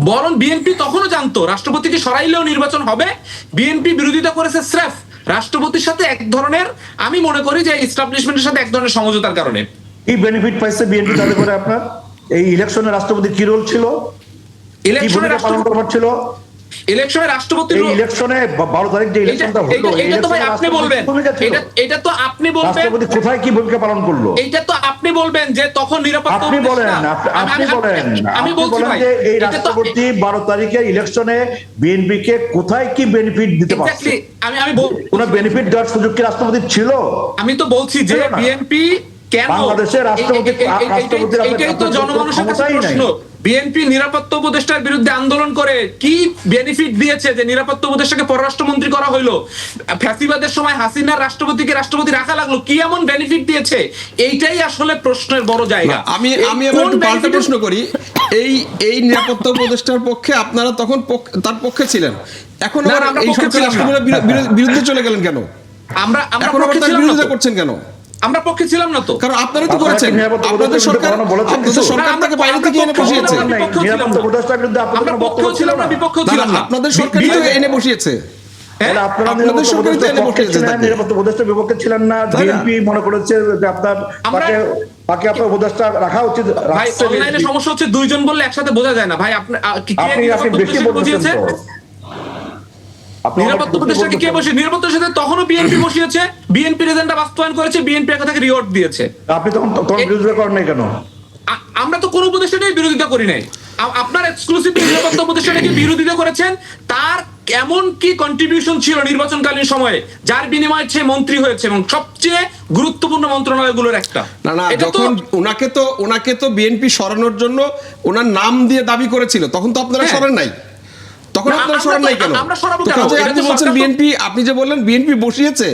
Speaker 3: বরং বিএনপি তখনও জানতো রাষ্ট্রপতিকে সরাইলেও নির্বাচন হবে। বিএনপি বিরোধিতা করেছে স্রেফ রাষ্ট্রপতির সাথে এক ধরনের, আমি মনে করি যে এস্টাবলিশমেন্টের সাথে এক ধরনের সমঝোতার কারণে।
Speaker 4: কি বেনিফিট পাইছে বিএনপি তাহলে করে? আপনার এই ইলেকশনে রাষ্ট্রপতির কি রোল ছিল,
Speaker 3: ইলেকশনে
Speaker 4: পালন করবার ছিল?
Speaker 3: ইলেকশনে রাষ্ট্রপতির
Speaker 4: ইলেকশনে 12 তারিখ যে ইলেকশনটা হলো,
Speaker 3: এটা তো ভাই আপনি বলবেন, এটা তো আপনি বলবেন
Speaker 4: রাষ্ট্রপতি কোথায় কি ভূমিকা পালন করলো,
Speaker 3: এটা তো আপনি বলবেন যে তখন নিরাপত্তা
Speaker 4: আপনি বলেন যে এই রাষ্ট্রপতি 12 তারিখের ইলেকশনে বিএনপি কে কোথায় কি বেনিফিট দিতে পারছে? কোন বেনিফিট দেওয়ার সুযোগ কি রাষ্ট্রপতির ছিল?
Speaker 3: আমি তো বলছি যে বিএনপি কেন
Speaker 4: বাংলাদেশের
Speaker 3: এটাই তো জনগণের কাছে প্রশ্ন। বিএনপি নিরাপত্তা উপদেষ্টার বিরুদ্ধে আন্দোলন করে কি বেনিফিট দিয়েছে যে নিরাপত্তা উপদেষ্টাকে পররাষ্ট্রমন্ত্রী করা হইলো? ফ্যাসিবাদের সময় হাসিনার রাষ্ট্রপতিকে রাষ্ট্রপতি রাখা লাগলো, কি এমন বেনিফিট দিয়েছে? এইটাই আসলে প্রশ্নের বড় জায়গা।
Speaker 2: আমি একটু পাল্টা প্রশ্ন করি, এই নিরাপত্তা উপদেষ্টার পক্ষে আপনারা তখন তার পক্ষে ছিলেন, এখন আবার এই সরকার রাষ্ট্রপতির বিরুদ্ধে চলে গেলেন কেন?
Speaker 3: আমরা
Speaker 2: বিরোধিতা করছেন কেন?
Speaker 3: আমরা পক্ষে ছিলাম না তো,
Speaker 2: কারণ আপনারা তো করেছেন। আপনাদের সরকার তাকে বাইরে থেকে এনে বসিয়েছে,
Speaker 3: আমরা পক্ষেও ছিলাম না বিপক্ষেও ছিলাম না,
Speaker 2: আপনাদের সরকার থেকে এনে বসিয়েছে।
Speaker 4: আপনাদের সরকার নিরাপত্তা উপদেষ্টার বিপক্ষে ছিলেন না, বিএনপি মনে করেছে যে আপনার তাকে আপনার উপদেষ্টা রাখা উচিত।
Speaker 3: ভাই অনলাইনে সমস্যা হচ্ছে, দুইজন বললে একসাথে বোঝা যায় না ভাই। আপনি
Speaker 4: বেশি বলছেন তো।
Speaker 3: নিরাপত্তা উপদেষ্টাকে কে বসে? নিরাপত্তার সাথে তখনও বিএনপি বসিয়েছে, বিএনপির এজেন্ডা বাস্তবায়ন করেছে, বিএনপি একা থেকে রিওয়ার্ড দিয়েছে।
Speaker 4: আপনি তখন বিরোধিতা করেন নাই কেন?
Speaker 3: আমরা তো কোনো উপদেষ্টাকেই বিরোধিতা করি নাই। আপনার এক্সক্লুসিভ নিরাপত্তা উপদেষ্টাকে বিরোধিতা করেছেন, তার এমন কি কন্ট্রিবিউশন ছিল নির্বাচনকালীন সময়ে যার বিনিময়ে সে মন্ত্রী হয়েছে এবং সবচেয়ে গুরুত্বপূর্ণ মন্ত্রণালয়গুলোর একটা।
Speaker 2: না, যখন ওনাকে তো বিএনপি সরানোর জন্য ওনার নাম দিয়ে দাবি করেছিল, তখন তো আপনারা সরেন নাই। তখন আপনারা সরান নাই কেন? আপনি বলছেন বিএনপি, আপনি যে বললেন বিএনপি বসিয়েছে,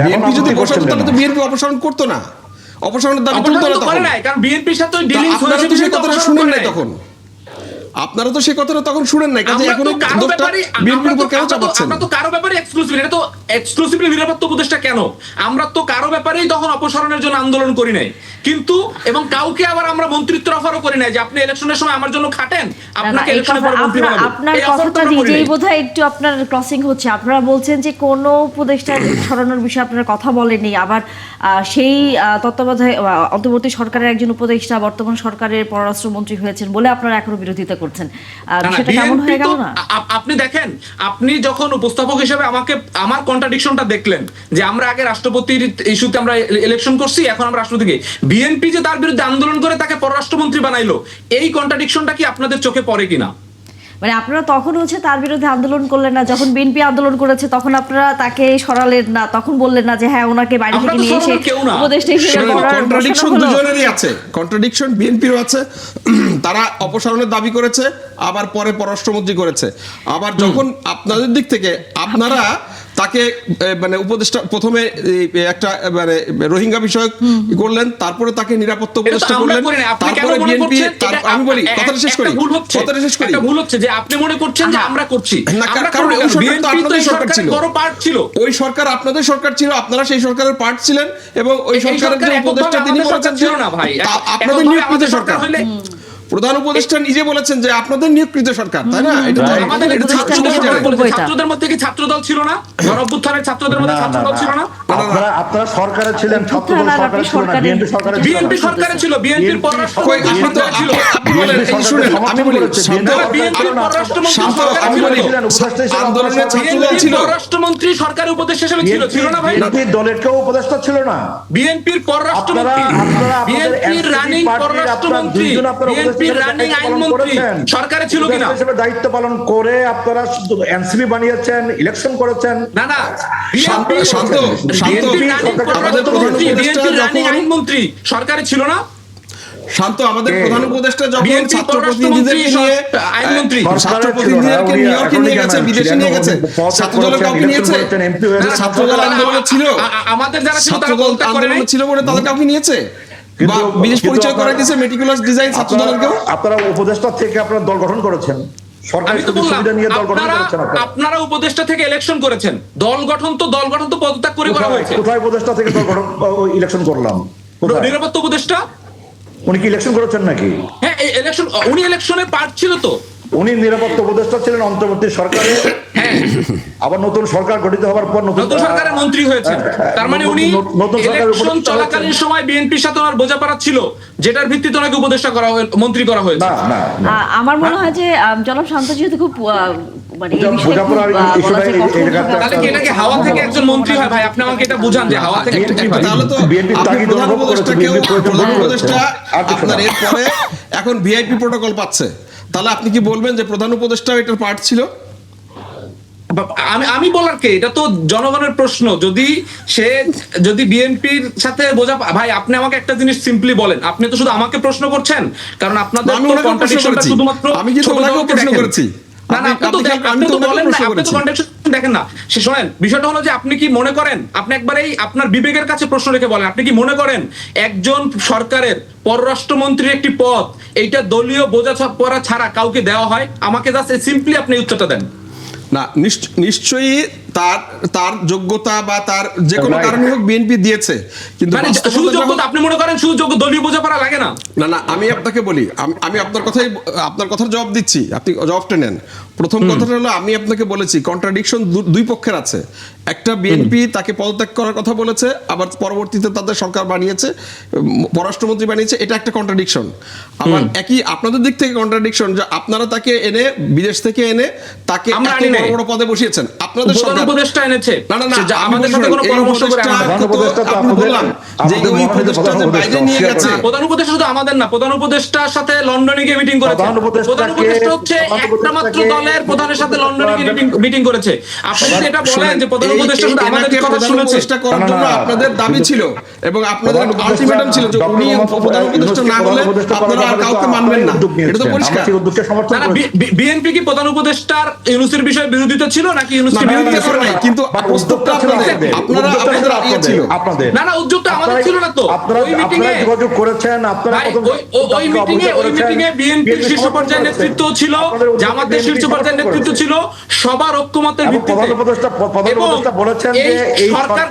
Speaker 2: বিএনপি যদি বসাতো তাহলে তো বিএনপি অপসারণ করতো না, অপসারণের দাবি তুলতো না তখন।
Speaker 3: কারণ বিএনপির সাথে ডিলিংস
Speaker 2: হয়েছে, আপনারা তো সেই কথাটা শুনেন নাই তখন। আপনারা তো সেই কথাটা তখন শুনেন নাই, কাজে এখন বিএনপির উপর কেন চাপাচ্ছেন?
Speaker 3: আমরা তো কারো ব্যাপারে এক্সক্লুসিভ, এটা তো এক্সক্লুসিভলি নিরাপত্তা উপদেষ্টা কেন? আমরা তো কারো ব্যাপারেই তখন অপসারণের জন্য আন্দোলন করি নাই, কিন্তু এবং কাউকে আবার আমরা মন্ত্রিত্ব অফারও করি নাই যে আপনি ইলেকশনের সময় আমার জন্য খাটেন, আপনাকে ইলেকশনের পর মন্ত্রী বানাবো।
Speaker 1: আপনার কথাটা নিজেই বোধহয় একটু আপনার ক্রসিং হচ্ছে। আপনারা বলছেন যে কোনো উপদেষ্টা সরানোর বিষয়ে আপনারা কথা বলেননি, আবার সেই তত্ত্বাবধায়ক অন্তর্বর্তী সরকারের একজন উপদেষ্টা বর্তমান সরকারের পররাষ্ট্রমন্ত্রী হয়েছেন বলে আপনারা এখনো বিরোধিতা করছেন। সেটা কেমন হয়ে গেল না?
Speaker 3: আপনি দেখেন, আপনি যখন উপস্থাপক হিসেবে আমার কন্ট্রাডিকশনটা দেখলেন যে আমরা আগে রাষ্ট্রপতির ইস্যুতে আমরা ইলেকশন করছি, এখন আমরা রাষ্ট্রপতিকে, বিএনপি যে তার বিরুদ্ধে আন্দোলন করে তাকে পররাষ্ট্রমন্ত্রী বানাইলো, এই কন্ট্রাডিকশনটা কি আপনাদের চোখে পড়ে কিনা?
Speaker 1: মানে আপনারা তখন হচ্ছে তার বিরুদ্ধে আন্দোলন করলেন না, যখন বিএনপি আন্দোলন করেছে তখন আপনারা তাকে সরালেন না, তখন বললেন না যে হ্যাঁ ওনাকে বাইরে থেকে নিয়ে এসে উপদেষ্টা হিসেবে
Speaker 2: কন্ট্রাডিকশন দুজনেরই আছে, কন্ট্রাডিকশন বিএনপিরও আছে। তারা অপসারণের দাবি করেছে, আবার পরে পররাষ্ট্রমন্ত্রী করেছে। আবার যখন আপনাদের দিক থেকে আপনারা তাকে মানে উপদেষ্টা প্রথমে একটা মানে রোহিঙ্গা বিষয়ক করলেন, তারপরে তাকে নিরাপত্তা উপদেষ্টা করলেন, তারপরে বিএনপি। আমি বলি কথাটা শেষ করি, কথাটা শেষ করি।
Speaker 3: একটা ভুল হচ্ছে যে আপনি মনে করছেন যে আমরা করছি,
Speaker 2: না, কারণ ওই সরকার তো আপনাদের সরকার ছিল,
Speaker 3: বড় পার্ট ছিল
Speaker 2: ওই সরকার আপনাদের সরকার ছিল, আপনারা সেই সরকারের পার্ট ছিলেন, এবং ওই সরকারের যে উপদেষ্টা তিনি বলেছেন যে আপনাদের নিয়োগকৃত সরকার। প্রধান উপদেষ্টা নিজে বলেছেন যে আপনাদের নিয়োগকৃত সরকার, তাই না? এটা তো
Speaker 3: আমাদের ছাত্রদের মধ্যে কি ছাত্রদল ছিল না? গণঅভ্যুত্থানের ছাত্রদের মধ্যে ছাত্রদল ছিল না?
Speaker 4: আপনারা সরকারে ছিলেন, ছাত্রদল সরকারে ছিল না, বিএনপি সরকারে ছিল।
Speaker 3: বিএনপি সরকারে ছিল, বিএনপির পররাষ্ট্রমন্ত্রী সরকারে ছিল।
Speaker 2: আপনি বলেন, এই শুনেন, আমি বলি
Speaker 3: বিএনপির পররাষ্ট্রমন্ত্রী সরকারে ছিল,
Speaker 2: আন্দোলনের ছাত্রদল ছিল,
Speaker 3: পররাষ্ট্রমন্ত্রী সরকারি উপদেষ্টা হিসেবে ছিল, ছিল না ভাই?
Speaker 4: বিএনপি দলের কেউ উপদেষ্টা ছিল না।
Speaker 3: বিএনপির পররাষ্ট্রমন্ত্রী, বিএনপির রানিং পররাষ্ট্রমন্ত্রী, বিএনপির রানিং আইনমন্ত্রী সরকারে ছিল কিনা?
Speaker 4: হিসেবে দায়িত্ব পালন করে আপনারা শুধু এনসিপি বানিয়েছেন, ইলেকশন করেছেন।
Speaker 3: না না,
Speaker 2: বিএনপির
Speaker 3: রানিং আইনমন্ত্রী সরকারে ছিল না?
Speaker 2: শান্ত, আমাদের প্রধান উপদেষ্টা যখন ছাত্র প্রতিনিধিদেরকে নিয়ে
Speaker 3: আইনমন্ত্রী,
Speaker 2: ছাত্র প্রতিনিধিদেরকে নিউইয়র্কে নিয়ে গেছে, বিদেশে নিয়ে গেছে, ছাত্রদলের কাউকে নিয়েছে? ছাত্রদল আন্দোলনে ছিল,
Speaker 3: আমাদের যারা ছিল তারা
Speaker 2: ছাত্রদল আন্দোলনে ছিল বলে তাদের কাউকে নিয়েছে, বা বিদেশ পরিচয় করাই দিয়েছে মেটিকুলাস ডিজাইন ছাত্রদলকেও।
Speaker 4: আপনারা উপদেষ্টা থেকে আপনারা দল গঠন করেছেন, সরকারি সুবিধা নিয়ে দল গঠন করেছেন।
Speaker 3: আপনারা উপদেষ্টা থেকে ইলেকশন করেছেন, দল গঠন তো পদত্যাগ করে করা হয়েছে।
Speaker 4: কোথায় উপদেষ্টা থেকে দল গঠন ইলেকশন করলাম?
Speaker 3: নিরাপত্তা উপদেষ্টা
Speaker 4: উনি কি ইলেকশন করেছেন নাকি?
Speaker 3: হ্যাঁ, ইলেকশন, উনি ইলেকশনের পার্ট ছিল তো।
Speaker 4: উনি নিরাপত্তা উপদেষ্টা ছিলেন অন্তর্বর্তী সরকারে। আবার নতুন সরকার গঠিত হওয়ার পর নতুন
Speaker 3: সরকারের মন্ত্রী হয়েছেন। তার মানে উনি ইলেকশন চলাকালীন সময় বিএনপির সাথে ওনার বোঝাপড়া ছিল, যেটার ভিত্তিতে ওনাকে উপদেষ্টা করা মন্ত্রী করা হয়েছে।
Speaker 1: আমার মনে হয় যে জনাব শান্ত যেহেতু খুব মানে এই বিষয়ে
Speaker 3: তাহলে কি এটাকে হাওয়া থেকে একজন মন্ত্রী হয়? ভাই আপনি আমাকে এটা বুঝান যে হাওয়া থেকে মন্ত্রী হয়।
Speaker 2: তাহলে তো আপনি প্রধান উপদেষ্টা আপনার এরপরে এখন ভিআইপি প্রোটোকল পাচ্ছে, তাহলে আপনি কি বলবেন যে প্রধান উপদেষ্টা এটার পার্ট ছিল?
Speaker 3: আমি বলার কে? এটা তো জনগণের প্রশ্ন। যদি বিএনপির সাথে বোঝা, ভাই আপনি আমাকে একটা জিনিস সিম্পলি বলেন, আপনি তো শুধু আমাকে প্রশ্ন করছেন, কারণ আপনাদের তো কন্ট্রাডিকশনটা শুধুমাত্র
Speaker 2: আমি কি তোমাকে প্রশ্ন করেছি?
Speaker 3: না না, আপনি তো বলেন না, আপনি তো কন্ট্রাডিকশন দেখেন না। শোনেন, বিষয়টা হলো যে আপনি কি মনে করেন, আপনি একবারেই আপনার বিবেকের কাছে প্রশ্ন রেখে বলেন, আপনি কি মনে করেন একজন সরকারের পররাষ্ট্রমন্ত্রীর একটি পদ এইটা দলীয় বোঝাপড়া ছাড়া কাউকে দেওয়া হয়? আমাকে জাস্ট সিম্পলি আপনি উত্তরটা দেন।
Speaker 2: না, নিশ্চয়ই তার যোগ্যতা বা তার যে কোনো কারণে হোক বিএনপি দিয়েছে, কিন্তু
Speaker 3: আপনি মনে করেন শুধু যোগ্য দলীয় বোঝাপড়া লাগে না?
Speaker 2: না না, আমি আপনাকে বলি, আমি আপনার কথার জবাব দিচ্ছি, আপনি জবাবটা নেন। প্রথম কথাটা হলো, আমি আপনাকে বলেছি কন্ট্রাডিকশন দুই পক্ষের আছে। একটা বিএনপি তাকে পদত্যাগ করার কথা বলেছে, আবার পরবর্তীতে তাদের সরকার বানিয়েছে, পররাষ্ট্রমন্ত্রী বানিয়েছে, এটা একটা কন্ট্রাডিকশন। আবার একই আপনাদের দিক থেকে কন্ট্রাডিকশন যে আপনারা তাকে এনে বিদেশ থেকে এনে তাকে বড় বড় পদে বসিয়েছেন, আপনাদের সরকার
Speaker 3: উপদেষ্টা এনেছে।
Speaker 2: না না না,
Speaker 3: আমাদের সাথে কোনো পরামর্শ করে
Speaker 2: আপনি বললাম যে ওই উপদেষ্টা যে বাইরে নিয়ে গেছে,
Speaker 3: প্রধান উপদেষ্টা শুধু আমাদের না, প্রধান উপদেষ্টার সাথে লন্ডনে গিয়ে মিটিং করেছে। প্রধান উপদেষ্টা হচ্ছে একটা মাত্র দলের প্রধানের সাথে লন্ডনে গিয়ে মিটিং করেছে। আপনি যদি এটা বলেন যে প্রধান উপদেষ্টা শুধু আমাদের কথা শুনেছে,
Speaker 2: চেষ্টা করার জন্য আপনাদের দাবি ছিল এবং আপনাদের আলটিমেটাম ছিল যে উনি প্রধান উপদেষ্টা না হলে আপনারা আর কাউকে মানবেন না, এটা তো পরিষ্কার।
Speaker 3: বিএনপি কি প্রধান উপদেষ্টার ইউনূসের বিষয়ে বিরোধিতা ছিল নাকি ইউনূসকে
Speaker 2: বিরোধিতা করে নাই? কিন্তু প্রস্তাবটা আপনারা ছিল
Speaker 4: আপনাদের।
Speaker 3: না না, উদ্যোগটা আমাদের ছিল না তো। ওই মিটিং এ
Speaker 4: যোগাযোগ করেছেন আপনারা,
Speaker 3: ওই মিটিং এ বিএনপির শীর্ষ পর্যায়ের নেতৃত্ব ছিল, জামাতের শীর্ষ পর্যায়ের নেতৃত্ব ছিল, সবার ঐক্যমতের ভিত্তিতে।
Speaker 4: বলেছেন যে এই
Speaker 3: সরকার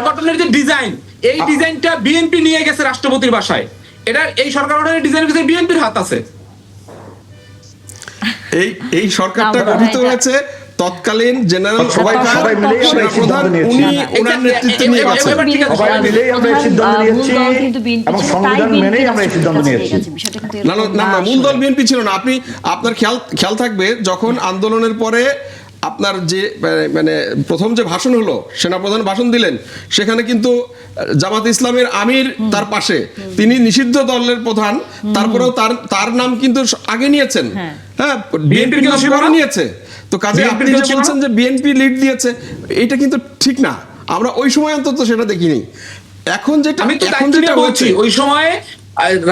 Speaker 3: গঠনের যে ডিজাইন, এই ডিজাইনটা বিএনপি নিয়ে গেছে রাষ্ট্রপতির বাসায়। এটা এই সরকার গঠনের ডিজাইনের পিছনে বিএনপির হাত আছে।
Speaker 2: এই সরকারটা গঠিত হয়েছে তৎকালীন জেনারেল সবাই প্রধান, উনি ওনার নেতৃত্বে নিয়ে গেছেন।
Speaker 4: সবাই মিলেই আমরা এই সিদ্ধান্ত নিয়েছি এবং সংবিধান মেনেই আমরা এই সিদ্ধান্ত নিয়েছি।
Speaker 2: না না না, মূল দল বিএনপি ছিল না। আপনার খেয়াল থাকবে, যখন আন্দোলনের পরে আপনার যে মানে প্রথম যে ভাষণ হলো, সেনাপ্রধান ভাষণ দিলেন, সেখানে কিন্তু জামাত ইসলামের আমির তার পাশে, তিনি নিষিদ্ধ দলের প্রধান, তারপরেও তার নাম কিন্তু আগে নিয়েছেন। হ্যাঁ, বিএনপি পরে নিয়েছে। তো কাজে আপনি যে বলছেন যে বিএনপি লিড দিয়েছে, এটা কিন্তু ঠিক না। আমরা ওই সময় অন্তত সেটা দেখিনি। এখন যেটা
Speaker 3: বলছি, ওই সময়ে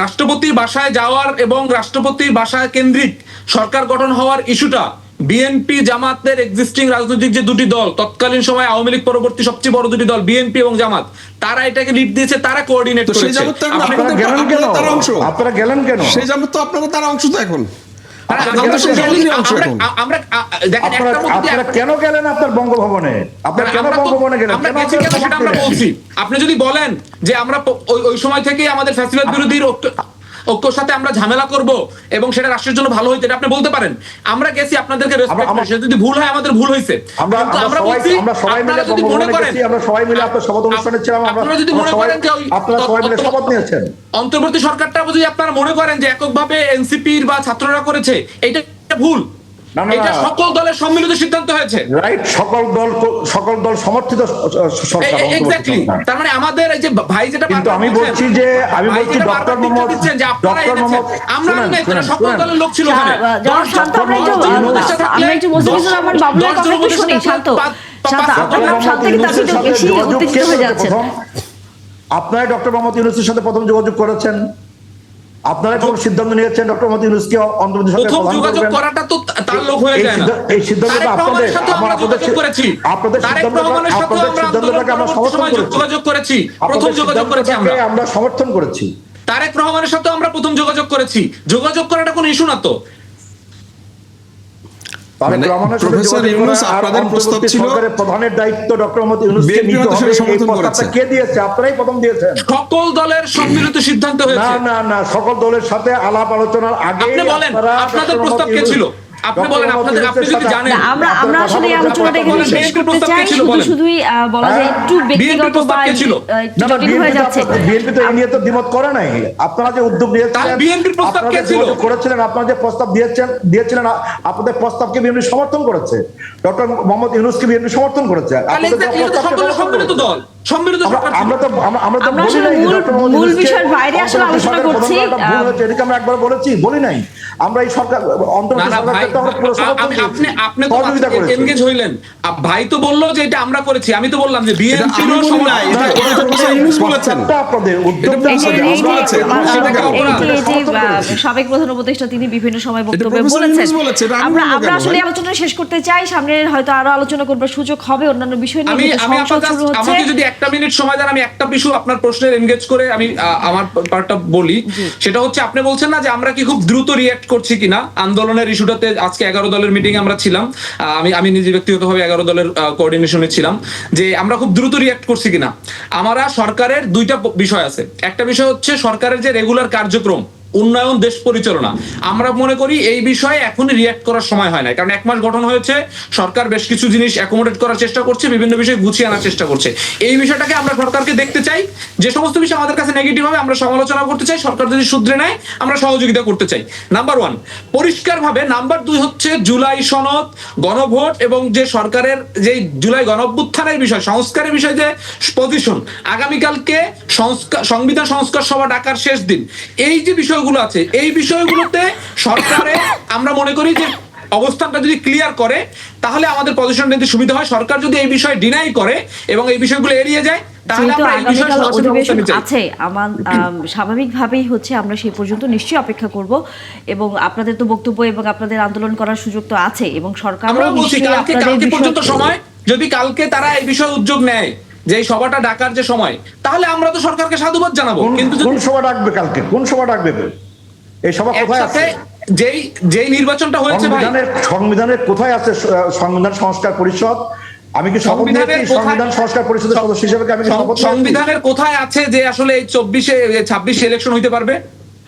Speaker 3: রাষ্ট্রপতির বাসায় যাওয়ার এবং রাষ্ট্রপতির বাসায় কেন্দ্রিক সরকার গঠন হওয়ার ইস্যুটা বিএনপি জামাতের এক্সিস্টিং রাজনৈতিক যে দুটি দল, তৎকালীন সময় আওয়ামী লীগ পরবর্তী সবচেয়ে বড় দুটি দল বিএনপি এবং জামাত, তারা এটাকে লিড দিয়েছে, তারা কোঅর্ডিনেট
Speaker 2: তো সেই
Speaker 3: করেছে।
Speaker 2: জামাত তো এখন
Speaker 3: আপনি-
Speaker 4: আপনারা গেলেন কেন?
Speaker 2: তার অংশ।
Speaker 4: আপনারা গেলেন কেন?
Speaker 2: সেই জামাত তো আপনারা তার অংশ তো এখন।
Speaker 3: দেখেন,
Speaker 4: আপনারা কেন গেলেন আপনার বঙ্গভবনে? আপনারা কেন বঙ্গভবনে গেলেন?
Speaker 3: আমরা
Speaker 4: কেন
Speaker 3: গেছি কেন সেটা আমরা বলছি। আপনি যদি বলেন যে আমরা ওই সময় থেকে আমাদের ফ্যাসিলিটি বিরোধী ঐক্যর সাথে আমরা ঝামেলা করব এবং সেটা রাষ্ট্রের জন্য ভালো হইতে, এটা আপনি বলতে পারেন। আমরা গেছি আপনাদেরকে রেসপেক্ট করি, সেটা যদি ভুল হয় আমাদের ভুল হয়েছে।
Speaker 4: আমরা
Speaker 3: বলছি,
Speaker 4: সবাই মিলে
Speaker 3: আপনারা যদি মনে
Speaker 4: বঙ্গভবনে
Speaker 3: করেন,
Speaker 4: গেছি, আমরা সবাই মিলে আপনার শপথ অনুষ্ঠানে ছিলাম,
Speaker 3: আপনারা যদি মনে করেন যে
Speaker 4: আপনারা সবাই মিলে শপথ নিয়েছেন।
Speaker 3: অন্তর্বর্তী সরকারটা যদি আপনারা মনে করেন যে এককভাবে এনসিপির বা ছাত্ররা করেছে, এটা ভুল।
Speaker 4: না, না,
Speaker 3: এটা
Speaker 4: না।
Speaker 3: সকল দলের সম্মিলিত সিদ্ধান্ত হয়েছে।
Speaker 4: রাইট, সকল দল সমর্থিত সরকার, অন্তর্বর্তী
Speaker 3: এক্স্যাক্টলি।
Speaker 4: সরকার।
Speaker 3: তার মানে আমাদের এই যে ভাই যেটা
Speaker 4: কিন্তু আমি বলছি যে ডক্টর মোহাম্মদ
Speaker 3: আমরা এখানে সকল দলের লোক ছিল ওখানে।
Speaker 1: শান্ত, আমরা একটু মজিবুর রহমান বাবুলের কথা একটু শুনি। শান্ত, আপনার নাম শান্ত, কিন্তু আপনি তো বেশি উত্তেজিত হয়ে যাচ্ছেন।
Speaker 4: আপনারা ডক্টর মোহাম্মদ ইউনূসের সাথে প্রথম যোগাযোগ করেছেন, আপনারা কোন সিদ্ধান্ত নিয়েছেন ডক্টর মোহাম্মদ ইউনূসকে অন্তর্বর্তী সরকারের
Speaker 3: প্রথম
Speaker 4: প্রধান
Speaker 3: যোগাযোগ
Speaker 4: করবেন?
Speaker 3: করাটা তো তার লোক হয়ে যায় না।
Speaker 4: এই সিদ্ধান্তটা আপনাদের, আপনাদের সিদ্ধান্তটাকে আমরা সমর্থন করেছি।
Speaker 3: যোগাযোগ করেছি, প্রথম যোগাযোগ করেছি
Speaker 4: আমরা সমর্থন করেছি।
Speaker 3: তারেক রহমানের সাথে আমরা প্রথম যোগাযোগ করেছি। যোগাযোগ করাটা কোনো ইস্যু না তো।
Speaker 2: প্রফেসর ইউনূস আপনাদের প্রস্তাব ছিল,
Speaker 4: সরকারের প্রধানের দায়িত্ব ডক্টর মোহাম্মদ ইউনূসকে
Speaker 2: বিএনপি
Speaker 4: নিতে
Speaker 2: হয়তো
Speaker 4: হবে।
Speaker 2: সেটা
Speaker 4: এই
Speaker 2: সমর্থন
Speaker 4: প্রস্তাবটা
Speaker 2: করেছে।
Speaker 4: কে দিয়েছে? আপনারাই প্রথম দিয়েছেন।
Speaker 3: সকল দলের সম্মিলিত সিদ্ধান্ত
Speaker 4: না
Speaker 3: হয়েছে।
Speaker 4: না না, সকল দলের সাথে আলাপ আলোচনার আগে
Speaker 3: আপনি বলেন আপনাদের প্রস্তাব কে ছিল? আপনি বলেন, আপনাদের, আপনি যদি জানেন।
Speaker 1: না, আমরা আসলে এই আলোচনাটা এখানে শেষ করতে চাই। শুধুই বলা যায় একটু ব্যক্তিগত বা একটু জটিল হয়ে যাচ্ছে।
Speaker 4: বিএনপি তো এই নিয়ে তো দ্বিমত করে নাই। আপনারা যে উদ্যোগ নিয়েছেন,
Speaker 3: বিএনপির প্রস্তাব কে ছিল?
Speaker 4: করেছিলেন, আপনারা যে প্রস্তাব দিয়েছিলেন, আপনাদের প্রস্তাবকে বিএনপি সমর্থন করেছে। ডক্টর মোহাম্মদ ইউনূসকে বিএনপি সমর্থন করেছে।
Speaker 3: সম্মিলিত দল, সম্মিলিত সরকার ছিল।
Speaker 4: আমরা তো
Speaker 1: আমরা আসলে মূল বিষয়ের বাইরে আসলে আলোচনা করছি।
Speaker 4: এদিকে আমরা একবার বলি নাই। আমরা এই সরকার অন্তর্বর্তী সরকারকে তো আমরা পুরো সমর্থন করেছি, সহযোগিতা করেছি।
Speaker 3: এনগেজ হইলেন। ভাই তো বললো যে এটা আমরা করেছি, আমি তো বললাম যে বিএনপি
Speaker 4: আপনাদের উদ্যোগটা
Speaker 1: সাবেক প্রধান উপদেষ্টা তিনি বিভিন্ন সময় বক্তব্যে বলেছেন। আমরা আসলে আলোচনা শেষ করতে চাই। সামনে হয়তো আরো আলোচনা করবার সুযোগ হবে অন্যান্য বিষয় নিয়ে।
Speaker 3: আমাকে যদি একটা মিনিট সময় দেন, আমি একটা বিষয় আপনার প্রশ্নের এনগেজ করে আমি আমার পার্টটা বলি। সেটা হচ্ছে, আপনি বলছেন না যে আমরা কি খুব দ্রুত রিয়্যাক্ট করছি কিনা আন্দোলনের ইস্যুটাতে। আজকে 11 দলের মিটিং আমরা ছিলাম, আমি নিজে ব্যক্তিগতভাবে 11 দলের কোঅর্ডিনেশনে ছিলাম, যে আমরা খুব দ্রুত রিয়্যাক্ট করছি কিনা। আমরা সরকারের দুইটা বিষয় আছে। একটা বিষয় হচ্ছে সরকারের যে রেগুলার কার্যক্রম, উন্নয়ন, দেশ পরিচালনা। আমরা মনে করি এই বিষয়ে এখনই রিয়্যাক্ট করার সময় হয় না, কারণ 1 মাস গঠন হয়েছে, সরকার বেশ কিছু জিনিস অ্যাকোমোডেট করার চেষ্টা করছে, বিভিন্ন বিষয় গুছিয়ে আনার চেষ্টা করছে। এই বিষয়টাকে আমরা সরকারকে দেখতে চাই। যে সমস্ত বিষয় আমাদের কাছে নেগেটিভ হবে আমরা সমালোচনা করতে চাই, সরকার যদি শুধরে নেয় আমরা সহযোগিতা করতে চাই। নাম্বার 1 পরিষ্কার ভাবে। নাম্বার 2 হচ্ছে জুলাই সনদ, গণভোট এবং যে সরকারের যে জুলাই গণঅভ্যুত্থানের বিষয়, সংস্কারের বিষয় যে পজিশন, আগামীকালকে সংবিধান সংস্কার সভা ডাকার শেষ দিন, এই যে বিষয়গুলো আছে, এই বিষয়গুলোতে সরকারের আমরা মনে করি যে অবস্থানটা যদি ক্লিয়ার করে তাহলে আমাদের পজিশন নিতে সুবিধা হয়। সরকার যদি এই বিষয়ে ডিনাই করে এবং এই বিষয়গুলো এড়িয়ে যায় তাহলে আমরা এই বিষয়ে সরাসরি অবস্থান নিতে চাই।
Speaker 1: আছে আমার স্বাভাবিকভাবেই হচ্ছে আমরা সেই পর্যন্ত নিশ্চয়ই অপেক্ষা করব এবং আপনাদের তো বক্তব্য এবং আপনাদের আন্দোলন করার সুযোগ তো আছে এবং সরকার
Speaker 3: আমরা বলছি কালকে পর্যন্ত সময়, যদি কালকে তারা এই বিষয়ে উদ্যোগ নেয় যে এই সভাটা ডাকার যে সময়, তাহলে আমরা তো সরকারকে সাধুবাদ জানাবো। কিন্তু
Speaker 4: কোন সভা ডাকবে কালকে? কোন সভা ডাকবে? এই সভা কোথায় আছে?
Speaker 3: যেই নির্বাচনটা হয়েছে ভাই,
Speaker 4: সংবিধানের কোথায় আছে সংবিধান সংস্কার পরিষদ? আমি কি শপথ নিয়েছি সংবিধান সংস্কার পরিষদের সদস্য হিসেবে? আমি
Speaker 3: সংবিধানের কোথায় আছে যে আসলে এই 26 ইলেকশন হইতে পারবে?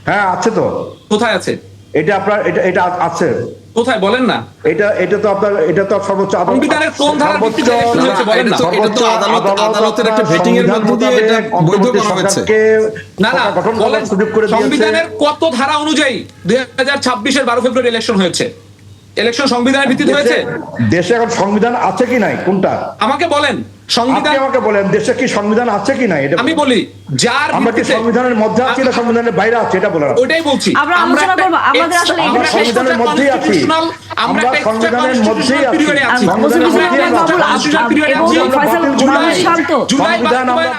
Speaker 4: হ্যাঁ আছে তো।
Speaker 3: কোথায় আছে
Speaker 4: এটা? আপনার এটা আছে
Speaker 3: কোথায় বলেন না?
Speaker 4: এটা তো আপনার, এটা তো সর্বোচ্চ আদালত,
Speaker 3: সংবিধানের কোন ধারার ভিত্তিতে ইলেকশন হয়েছে বলেন না?
Speaker 2: এটা তো আদালতের একটা ভেটিং এর মধ্য দিয়ে এটা বৈধ করা হয়েছে।
Speaker 3: না না, বলেন সংবিধানের কত ধারা অনুযায়ী 2026 এর 12 ফেব্রুয়ারি ইলেকশন হয়েছে? ইলেকশন সংবিধানের ভিত্তিতে হয়েছে?
Speaker 4: দেশে এখন সংবিধান আছে কি নাই কোনটা
Speaker 3: আমাকে বলেন। সংবিধান
Speaker 4: আমাকে বলেন, দেশে কি সংবিধান আছে কি নাই? এটা
Speaker 3: আমি বলি, যার
Speaker 4: আমরা কি সংবিধানের মধ্যে আছি না সংবিধানের বাইরে আছি? এটা বলেন।
Speaker 3: ওইটাই বলছি,
Speaker 1: আমরা আলোচনা করব। আমাদের আসলে
Speaker 4: আমরা সংবিধানের মধ্যেই আছি, আমরা সংবিধানের মধ্যেই আছি,
Speaker 1: সংবিধান আমরা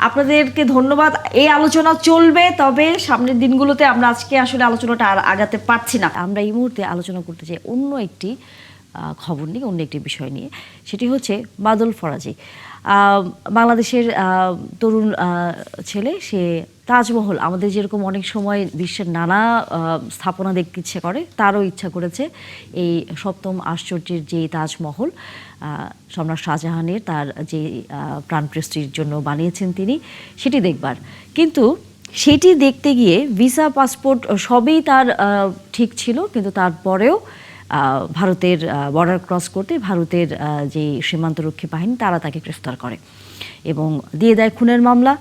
Speaker 1: আপনাদেরকে ধন্যবাদ। এই আলোচনা চলবে, তবে সামনের দিনগুলোতে আমরা আজকে আসলে আলোচনাটা আর আগাতে পারছি না। আমরা এই মুহূর্তে আলোচনা করতে চাই অন্য একটি খবর নিয়ে, অন্য একটি বিষয় নিয়ে। সেটি হচ্ছে বাদল ফরাজি, বাংলাদেশের তরুণ ছেলে। সে তাজমহল, আমাদের যেরকম অনেক সময় বিশ্বের নানা স্থাপনা দেখতে ইচ্ছে করে, তারও ইচ্ছা করেছে এই সপ্তম আশ্চর্যের যে তাজমহল সম্রাট শাহজাহানের তার যে প্রাণপ্রিয় স্ত্রীর জন্য বানিয়েছেন তিনি, সেটি দেখবার। কিন্তু সেটি দেখতে গিয়ে ভিসা, পাসপোর্ট সবই তার ঠিক ছিল, কিন্তু তারপরেও ভারতের বর্ডার ক্রস করতে ভারতের যে সীমান্তরক্ষী বাহিনী তারা তাকে গ্রেফতার করে এবং দিয়ে দেয় খুনের মামলা।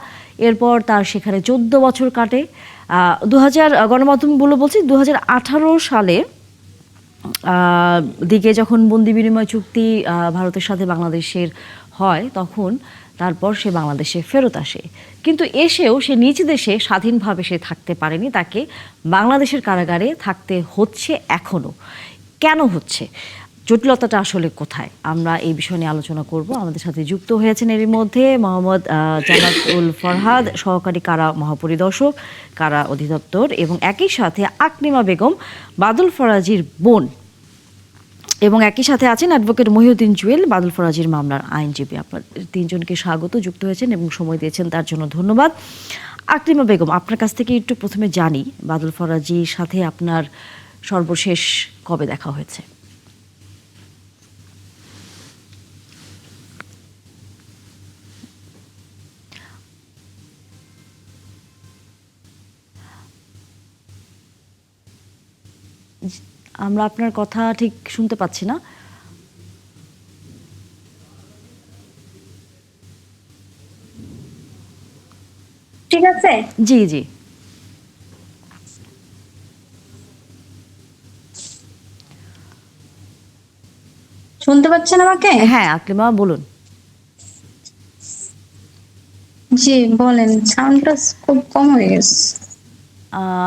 Speaker 1: এরপর তার সেখানে 14 বছর কাটে। গণমাধ্যমগুলো বলছে 2018 সালে দিকে যখন বন্দি বিনিময় চুক্তি ভারতের সাথে বাংলাদেশের হয়, তখন তারপর সে বাংলাদেশে ফেরত আসে। কিন্তু এসেও সে নিজ দেশে স্বাধীনভাবে সে থাকতে পারেনি, তাকে বাংলাদেশের কারাগারে থাকতে হচ্ছে এখনও। কেন হচ্ছে, জটিলতাটা আসলে কোথায়, আমরা এই বিষয় নিয়ে আলোচনা করব। আমাদের সাথে যুক্ত হয়েছেন এরই মধ্যে মোহাম্মদ জান্নাতুল ফরহাদ, সহকারী কারা মহাপরিদর্শক, কারা অধিদপ্তর, এবং একই সাথে আকলিমা বেগম, বাদল ফরাজির বোন, এবং একই সাথে আছেন অ্যাডভোকেট মহিউদ্দিন জুয়েল, বাদল ফরাজির মামলার আইনজীবী। আপনার তিনজনকে স্বাগত, যুক্ত হয়েছেন এবং সময় দিয়েছেন তার জন্য ধন্যবাদ। আকলিমা বেগম, আপনার কাছ থেকে একটু প্রথমে জানি, বাদল ফরাজির সাথে আপনার সর্বশেষ কবে দেখা হয়েছে? আমরা আপনার কথা ঠিক শুনতে পাচ্ছি না।
Speaker 5: ঠিক আছে,
Speaker 1: জি জি।
Speaker 5: শুনতে পাচ্ছেন আমাকে?
Speaker 1: হ্যাঁ আকলিমা বলুন।
Speaker 5: জি বলেন, সাউন্ডটা খুব কম হয়ে গেছে।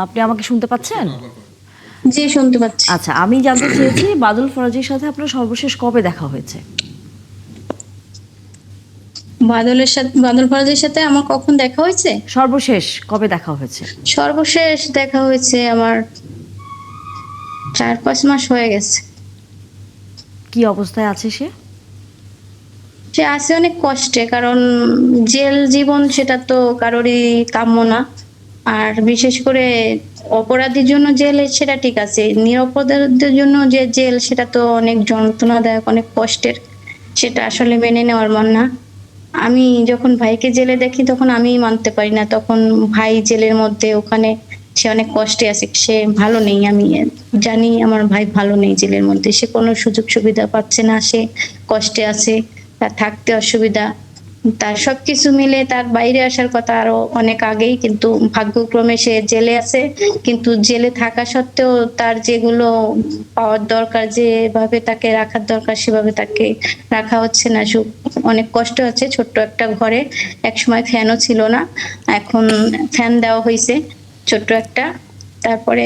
Speaker 1: আপনি আমাকে শুনতে পাচ্ছেন?
Speaker 5: জি শুনতে পাচ্ছি।
Speaker 1: আচ্ছা, আমি জানতে চেয়েছি বাদল ফরাজির সাথে আপনার সর্বশেষ কবে দেখা হয়েছে?
Speaker 5: বাদল ফরাজের সাথে আমার কখন দেখা হয়েছে?
Speaker 1: সর্বশেষ কবে দেখা হয়েছে?
Speaker 5: সর্বশেষ দেখা হয়েছে আমার 4-5 মাস হয়ে গেছে।
Speaker 1: কি অবস্থায় আছে সে?
Speaker 5: সে আছে অনেক কষ্টে, কারণ জেল জীবন সেটা তো কারোরই কাম্য না। আর বিশেষ করে অপরাধীর জন্য জেল সেটা ঠিক আছে, নিরপরাধীদের জন্য যে জেল সেটা তো অনেক যন্ত্রণাদায়ক, অনেক কষ্টের। সেটা আসলে মেনে নেওয়ার মন না। আমি যখন ভাইকে জেলে দেখি তখন আমি মানতে পারি না, তখন ভাই জেলের মধ্যে, ওখানে সে অনেক কষ্টে আছে, সে ভালো নেই। আমি জানি আমার ভাই ভালো নেই জেলের মধ্যে, সে কোনো সুযোগ সুবিধা পাচ্ছে না, সে কষ্টে আছে, তার থাকতে অসুবিধা। তার সবকিছু মিলে তার বাইরে আসার কথা আরো অনেক আগেই, কিন্তু ভাগ্যক্রমে সে জেলে আছে। কিন্তু জেলে থাকা সত্ত্বেও তার যেগুলো পাওয়ার দরকার, যেভাবে তাকে রাখার দরকার সেভাবে তাকে রাখা হচ্ছে না। অনেক কষ্ট আছে। ছোট্ট একটা ঘরে একসময় ফ্যানও ছিল না, এখন ফ্যান দেওয়া হয়েছে ছোট্ট একটা। তারপরে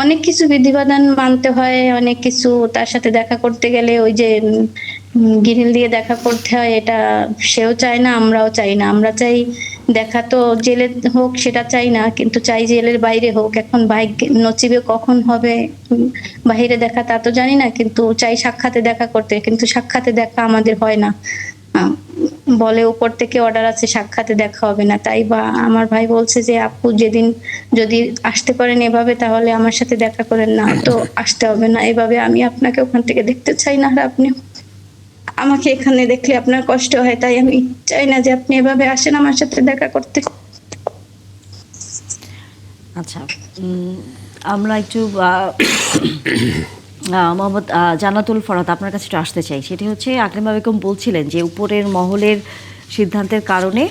Speaker 5: অনেক কিছু বিধিবিধান মানতে হয়, অনেক কিছু। তার সাথে দেখা করতে গেলে ওই যে গ্রিল দিয়ে দেখা করতে হয়, এটা সেও চায় না, আমরাও চাই না। আমরা চাই দেখা তো জেলে হোক, সেটা চাই না, কিন্তু চাই জেলের বাইরে হোক। এখন ভাগ্য নসিবে কখন হবে বাইরে দেখা তা তো জানি না, কিন্তু চাই সাক্ষাতে দেখা করতে, কিন্তু সাক্ষাতে দেখা আমাদের হয় না। বলে উপর থেকে অর্ডার আছে, সাক্ষাতে দেখা হবে না। তাই বা আমার ভাই বলছে যে আপু যেদিন যদি আসতে পারেন এভাবে, তাহলে আমার সাথে দেখা করেন, না তো আসতে হবে না এভাবে। আমি আপনাকে ওখান থেকে দেখতে চাই না, আর আপনি আমাকে এখানে দেখলে আপনার কষ্ট হয়, তাই আমি চাই না যে আপনি এভাবে আসেন আমার সাথে দেখা করতে।
Speaker 1: আচ্ছা, আমরা একটু মোহাম্মদ জান্নাতুল ফরহাদ আপনার কাছে একটু আসতে চাই। সেটি হচ্ছে, আকলিমা বেগম বলছিলেন যে উপরের মহলের সিদ্ধান্তের কারণে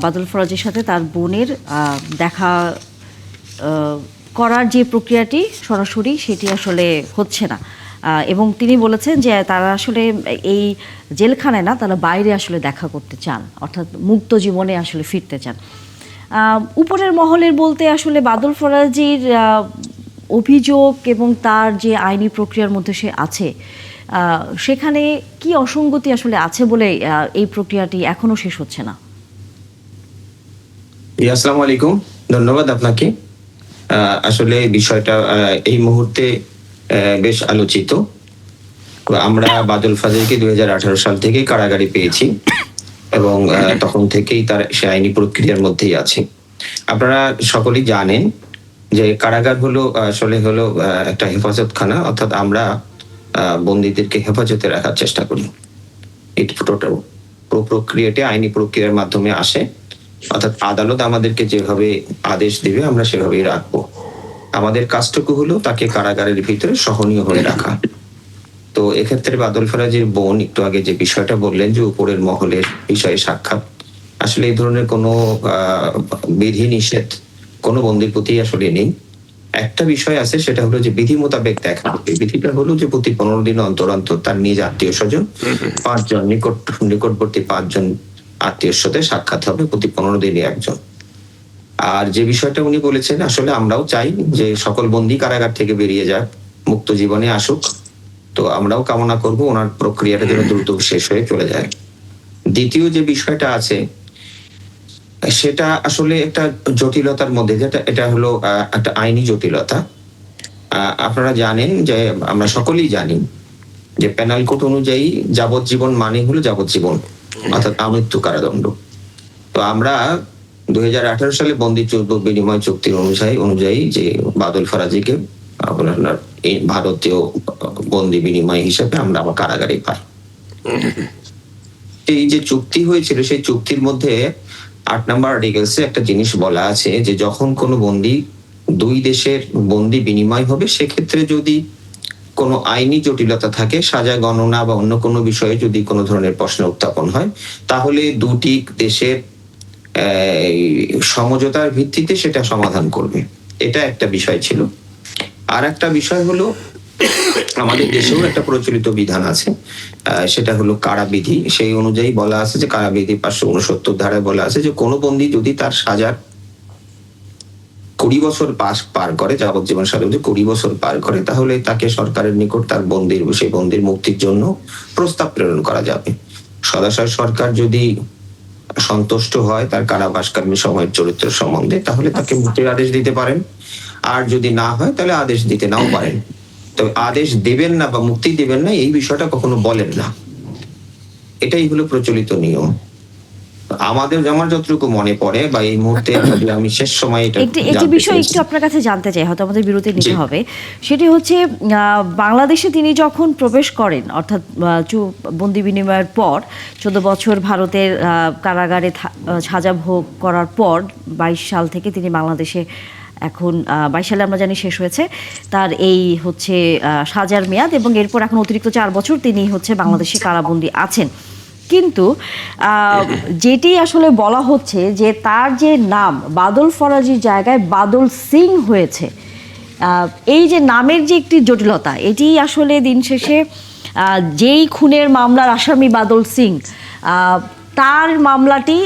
Speaker 1: বাদল ফরাজের সাথে তার বোনের দেখা করার যে প্রক্রিয়াটি সরাসরি, সেটি আসলে হচ্ছে না। এবং তিনি বলেছেন যে তারা আসলে এই জেলখানায় না, তারা বাইরে আসলে দেখা করতে চান, অর্থাৎ মুক্ত জীবনে আসলে ফিরতে চান। উপরের মহলের বলতে আসলে বাদল ফরাজির অভিযোগ এবং তার যে আইনি প্রক্রিয়ার মধ্যে সে আছে, সেখানে কি অসঙ্গতি আসলে আছে বলে এই প্রক্রিয়াটি এখনো শেষ হচ্ছে না?
Speaker 6: জি, আসসালামু আলাইকুম, ধন্যবাদ আপনাকে। আসলে বিষয়টা এই মুহূর্তে বেশ আলোচিত। আমরা বাদল ফাজিলকে 2018 সাল থেকে কারাগারে পেয়েছি এবং তখন থেকেই তার সে আইনি প্রক্রিয়ার মধ্যেই আছে। আপনারা সকলেই জানেন যে কারাগার হলো আসলে হলো একটা হেফাজতখানা, অর্থাৎ আমরা বন্দীদেরকে হেফাজতে রাখার চেষ্টা করি। এই টোটাল প্রক্রিয়াটি আইনি প্রক্রিয়ার মাধ্যমে আসে, অর্থাৎ আদালত আমাদেরকে যেভাবে আদেশ দিবে আমরা সেভাবেই রাখবো। আমাদের কাজটুকু হলো তাকে কারাগারের ভিতরে সহনীয় হয়ে রাখা। তো এক্ষেত্রে বাদল ফরাজির বোন একটু আগে যে বিষয়টা বললেন যে উপরের মহলের বিষয়ে সাক্ষাৎ, আসলে এই ধরনের কোনো বিধি নিষেধ কোনো বন্দির প্রতি আসলে নেই। একটা বিষয় আছে, সেটা হলো যে বিধি মোতাবেক দেখা হবে। বিধিটা হলো যে প্রতি 15 দিন অন্তর অন্তর তার নিজ আত্মীয় স্বজন 5 জন নিকটবর্তী 5 জন আত্মীয়র সাথে সাক্ষাৎ হবে, প্রতি 15 দিনে একজন। আর যে বিষয়টা উনি বলেছেন, আসলে আমরাও চাই যে সকল বন্দী কারাগার থেকে বেরিয়ে যাক, মুক্ত জীবনে আসুক। তো আমরাও কামনা করব ওনার প্রক্রিয়াটা যেন দ্রুত শেষ হয়ে চলে যায়। দ্বিতীয় যে বিষয়টা আছে সেটা আসলে একটা জটিলতার মধ্যে, যেটা এটা হলো একটা আইনি জটিলতা। আপনারা জানেন যে আমরা সকলেই জানি যে পেনাল কোড অনুযায়ী যাবজ্জীবন মানে হলো যাবজ্জীবন, অর্থাৎ আমৃত্যু কারাদণ্ড। তো আমরা 2018 সালে বন্দি বিনিময় চুক্তির অনুযায়ী যে বাদল ফরাজিকে আপনার এই ভারতীয় বন্দি বিনিময় হিসেবে আমরা আবার কারাগারে পাই। এই যে চুক্তি হয়েছিল সেই চুক্তির মধ্যে 8 নম্বর আর্টিকেলসে একটা জিনিস বলা আছে যে যখন কোনো বন্দি 2 দেশের বন্দি বিনিময় হবে, সেক্ষেত্রে যদি কোনো আইনি জটিলতা থাকে, সাজা গণনা বা অন্য কোনো বিষয়ে যদি কোনো ধরনের প্রশ্ন উত্থাপন হয়, তাহলে দুটি দেশের সমঝোতার ভিত্তিতে সেটা সমাধান করবে। এটা একটা বিষয় ছিল। আর একটা বিষয় হলো আমাদের দেশেও একটা প্রচলিত বিধান আছে, সেটা হলো কারাবিধি। সেই অনুযায়ী বলা আছে যে কারাবিধি 569 ধারায় বলা আছে যে কোনো বন্দী যদি তার সাজার 20 বছর পার করে, যাবজ্জীবন সাজা 20 বছর পার করে, তাহলে তাকে সরকারের নিকট তার সেই বন্দির মুক্তির জন্য প্রস্তাব প্রেরণ করা যাবে। সদাশয় সরকার যদি সন্তুষ্ট হয় তার কারাবাসকালীন সময়ের চরিত্র সম্বন্ধে, তাহলে তাকে মুক্তির আদেশ দিতে পারেন। আর যদি না হয় তাহলে আদেশ দিতে নাও পারেন। তবে আদেশ দেবেন না বা মুক্তি দেবেন না এই বিষয়টা কখনো বলেন না। এটাই হলো প্রচলিত নিয়ম। আমাদের আমার যতটুকু মনে পড়ে বা এই মুহূর্তে আমি শেষ সময়
Speaker 1: একটি বিষয় একটু আপনার কাছে জানতে চাই, হয়তো আমাদের বিরতি নিতে হবে। সেটি হচ্ছে বাংলাদেশে তিনি যখন প্রবেশ করেন, অর্থাৎ বন্দি বিনিময়ের পর 14 বছর ভারতের কারাগারে সাজা ভোগ করার পর 22 সাল থেকে তিনি বাংলাদেশে, এখন 22 সালে আমরা জানি শেষ হয়েছে তার এই হচ্ছে সাজার মেয়াদ, এবং এরপর এখন অতিরিক্ত 4 বছর তিনি হচ্ছে বাংলাদেশে কারাবন্দী আছেন। কিন্তু যেটি আসলে বলা হচ্ছে যে তার যে নাম বাদল ফরাজির জায়গায় বাদল সিং হয়েছে, এই যে নামের যে একটি জটিলতা, এটি আসলে দিন শেষে যেই খুনের মামলার আসামি বাদল সিং, তার মামলাটি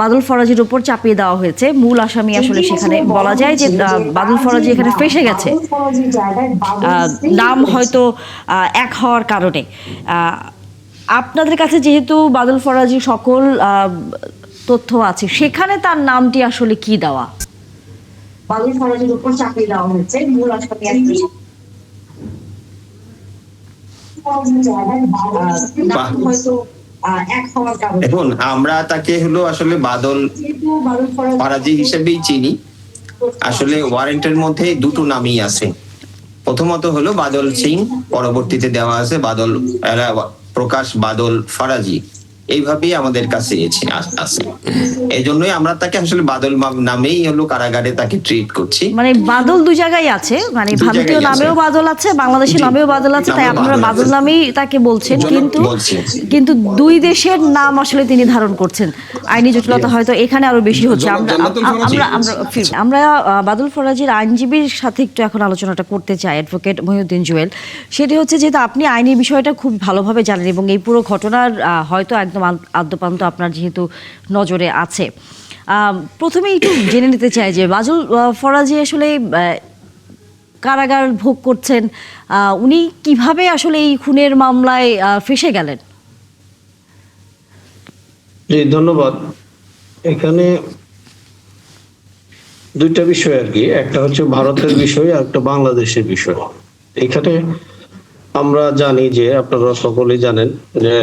Speaker 1: বাদল ফরাজির উপর চাপিয়ে দেওয়া হয়েছে। মূল আসামি আসলে সেখানে বলা যায় যে বাদল ফরাজি এখানে ফেঁসে গেছে, নাম হয়তো এক হওয়ার কারণে। আপনাদের কাছে যেহেতু বাদল ফরাজি সকল তথ্য আছে, সেখানে তার নামটি আসলে কি দেওয়া?
Speaker 7: বাদল ফরাজির উপর চাপিয়ে দেওয়া হয়েছে মূল আসামি
Speaker 6: এখন আমরা তাকে হলো আসলে বাদল ফরাজি হিসেবেই চিনি। আসলে ওয়ারেন্টের মধ্যে দুটো নামই আছে। প্রথমত হলো বাদল সিং, পরবর্তীতে দেওয়া আছে বাদল প্রকাশ বাদল ফরাজি। এইভাবেই আমাদের কাছে আছে। এই জন্যই আমরা তাকে আসলে বাদল নামেই হলো কারাগারে তাকে ট্রিট করছি।
Speaker 1: মানে বাদল দুই জায়গায় আছে, মানে ভারতীয় নামেও বাদল আছে, বাংলাদেশের নামেও বাদল আছে, তাই আপনারা বাদল নামেই তাকে বলছেন। কিন্তু দুই দেশের নাম আসলে তিনি ধারণ করছেন। আইনি জটিলতা হয়তো এখানে আরো বেশি হচ্ছে। আমরা বাদল ফরাজির আইনজীবীর সাথে একটু এখন আলোচনাটা করতে চাই, অ্যাডভোকেট মহিউদ্দিন জুয়েল। সেটি হচ্ছে যেহেতু আপনি আইনি বিষয়টা খুব ভালোভাবে জানেন এবং এই পুরো ঘটনার হয়তো একদম আদ্যপান্ত আপনার যেহেতু নজরে আছে, প্রথমে একটু জেনে নিতে চাই যে বাদল ফরাজি আসলে কারাগার ভোগ করছেন, উনি কিভাবে আসলে এই খুনের মামলায় ফেঁসে গেলেন?
Speaker 8: জি, ধন্যবাদ। এখানে দুইটা বিষয় আর কি, একটা হচ্ছে ভারতের বিষয় আর একটা বাংলাদেশের বিষয়। এখানে আমরা জানি যে আপনারা সকলেই জানেন যে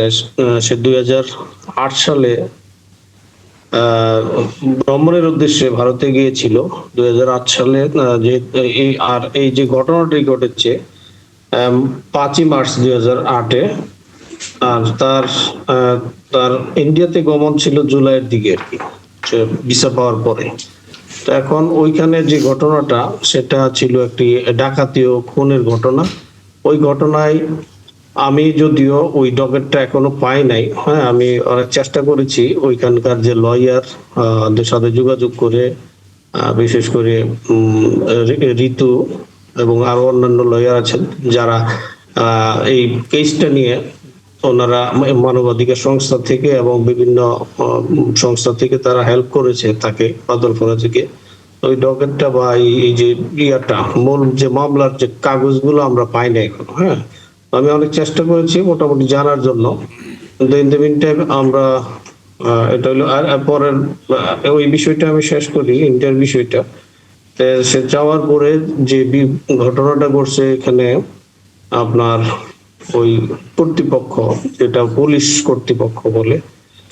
Speaker 8: সে 2008 সালে ভ্রমণের উদ্দেশ্যে ভারতে গিয়েছিল 2008 সালে। এই যে ঘটনাটি ঘটেছে 5ই মার্চ 2008-এ, আর তার ইন্ডিয়াতে গমন ছিল জুলাইয়ের দিকে আর কি, ভিসা পাওয়ার পরে। তো এখন ওইখানে যে ঘটনাটা সেটা ছিল একটি ডাকাতি ও খুনের ঘটনা। ওই ঘটনায় আমি যদিও ওই ডকেটটা এখনো পাই নাই, হ্যাঁ, আমি অনেক চেষ্টা করেছি ওইখানকার যে লয়ার সাথে যোগাযোগ করে, বিশেষ করে ঋতু এবং আরো অন্যান্য লয়ার আছেন যারা এই কেসটা নিয়ে, ওনারা মানবাধিকার সংস্থা থেকে এবং বিভিন্ন সংস্থা থেকে তারা হেল্প করেছে তাকে, বাদল ফরাজীকে। ওই ডকেটটা বা এই যে মূল যে মামলার যে কাগজগুলো আমরা পাই না এখন। হ্যাঁ, আমি অনেক চেষ্টা করেছি মোটামুটি জানার জন্য, কিন্তু ইন দ্য মিন টাইম আমরা এটা হলো। আর পরের ওই বিষয়টা আমি শেষ করি, ইন্টার বিষয়টা। সে যাওয়ার পরে যে ঘটনাটা ঘটছে এখানে, আপনার ওই কর্তৃপক্ষ, যেটা পুলিশ কর্তৃপক্ষ বলে,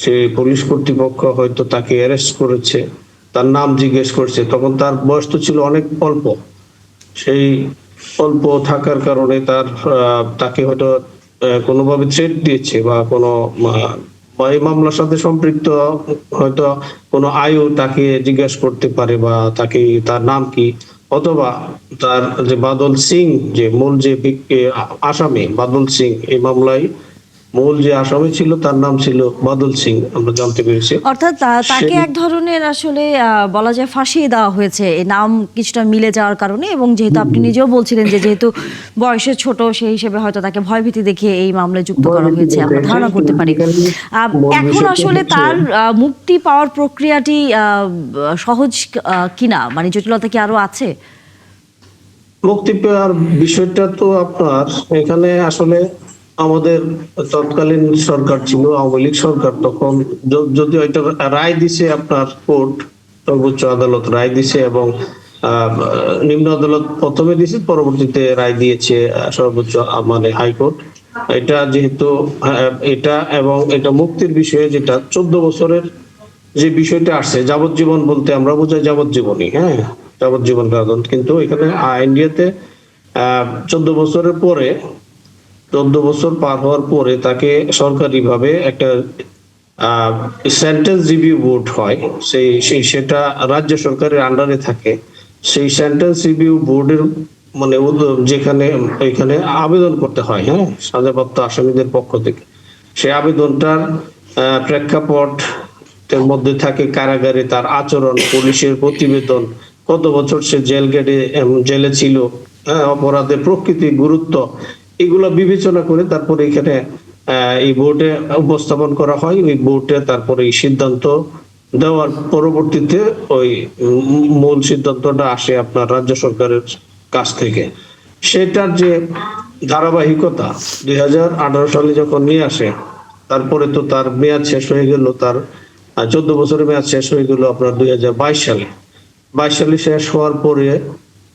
Speaker 8: সেই পুলিশ কর্তৃপক্ষ হয়তো তাকে অ্যারেস্ট করেছে, তার নাম জিজ্ঞেস করছে। তখন তার বয়স তো ছিল অনেক অল্প, সেই অল্প থাকার কারণে তাকে হয়তো কোনোভাবে থ্রেট দিয়েছে বা কোনো এই মামলার সাথে সম্পৃক্ত হয়তো কোনো আয়ু তাকে জিজ্ঞেস করতে পারে, বা তার নাম কি, অথবা তার যে বাদল সিং, যে মূল যে আসামি বাদল সিং, এই মামলায় মূল যে আসামি ছিল তার নাম ছিল বাদল সিং, আমরা জানতে পেরেছি।
Speaker 1: অর্থাৎ তাকে এক ধরনের আসলে বলা যায় ফাঁসিয়ে দেওয়া হয়েছে এই নাম কিছুটা মিলে যাওয়ার কারণে, এবং যেহেতু আপনি নিজেও বলছিলেন যে যেহেতু বয়সে ছোট, সেই হিসেবে হয়তো তাকে ভয়ভীতি দেখিয়ে এই মামলায় যুক্ত করা হয়েছে, আমরা ধারণা করতে পারি। এখন আসলে তার মুক্তি পাওয়ার প্রক্রিয়াটি সহজ কিনা, মানে জটিলতা কি আরো আছে?
Speaker 8: মুক্তি পাওয়ার বিষয়টা তো আপনার এখানে আসলে আমাদের তৎকালীন সরকার ছিল, আওয়ামী লীগ সরকার, তখন যদিও এটা রায় দিছে আপনার কোর্ট, সর্বোচ্চ আদালত রায় দিছে, এবং নিম্ন আদালত প্রথমে দিছে, পরবর্তীতে রায় দিয়েছে সর্বোচ্চ মানে হাইকোর্ট। এটা যেহেতু এটা এবং এটা মুক্তির বিষয়ে যেটা 14 বছরের যে বিষয়টা আসছে, যাবজ্জীবন বলতে আমরা বোঝাই যাবজ্জীবনই, হ্যাঁ, যাবজ্জীবন কারাদণ্ড। কিন্তু এখানে ইন্ডিয়াতে 14 বছরের পরে, 14 বছর পার হওয়ার পরে তাকে সরকারিভাবে একটা সেন্টেন্স রিভিউ বোর্ড হয়, সেটা রাজ্য সরকারের আন্ডারে থাকে। সেই সেন্টেন্স রিভিউ বোর্ডের মানে যেখানে এখানে আবেদন করতে হয়, হ্যাঁ, সাজাপ্রাপ্ত আসামিদের পক্ষ থেকে। সেই আবেদনটার প্রেক্ষাপট এর মধ্যে থাকে কারাগারে তার আচরণ, পুলিশের প্রতিবেদন, কত বছর সে জেলে ছিল, অপরাধের প্রকৃতি, গুরুত্ব, এগুলো বিবেচনা করে তারপরে এখানে এই বোর্ডে উপস্থাপন করা হয়। ওই বোর্ডে তারপরে এই সিদ্ধান্ত দেওয়ার পরবর্তীতে ওই মূল সিদ্ধান্তটা আসে আপনার রাজ্য সরকারের কাছ থেকে। সেটার যে ধারাবাহিকতা 2018 সালে যখন নিয়ে আসে, তারপরে তো তার মেয়াদ শেষ হয়ে গেল, তার 14 বছরের মেয়াদ শেষ হয়ে গেল আপনার 2022 সালে। 22 সালে শেষ হওয়ার পরে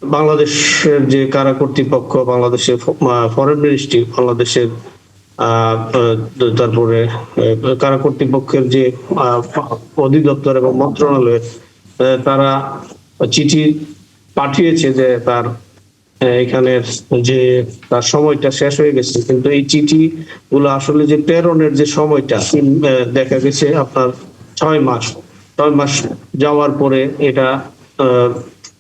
Speaker 8: বাংলাদেশের যে কারা কর্তৃপক্ষ, বাংলাদেশের ফরেন মিনিস্ট্রি, বাংলাদেশের তারপরে কারা কর্তৃপক্ষের যে অধিদপ্তর এবং মন্ত্রণালয়ের, তারা চিঠি পাঠিয়েছে যে তার এখানের যে তার সময়টা শেষ হয়ে গেছে। কিন্তু এই চিঠি গুলো আসলে যে প্রেরণের যে সময়টা দেখা গেছে আপনার 6 মাস যাওয়ার পরে এটা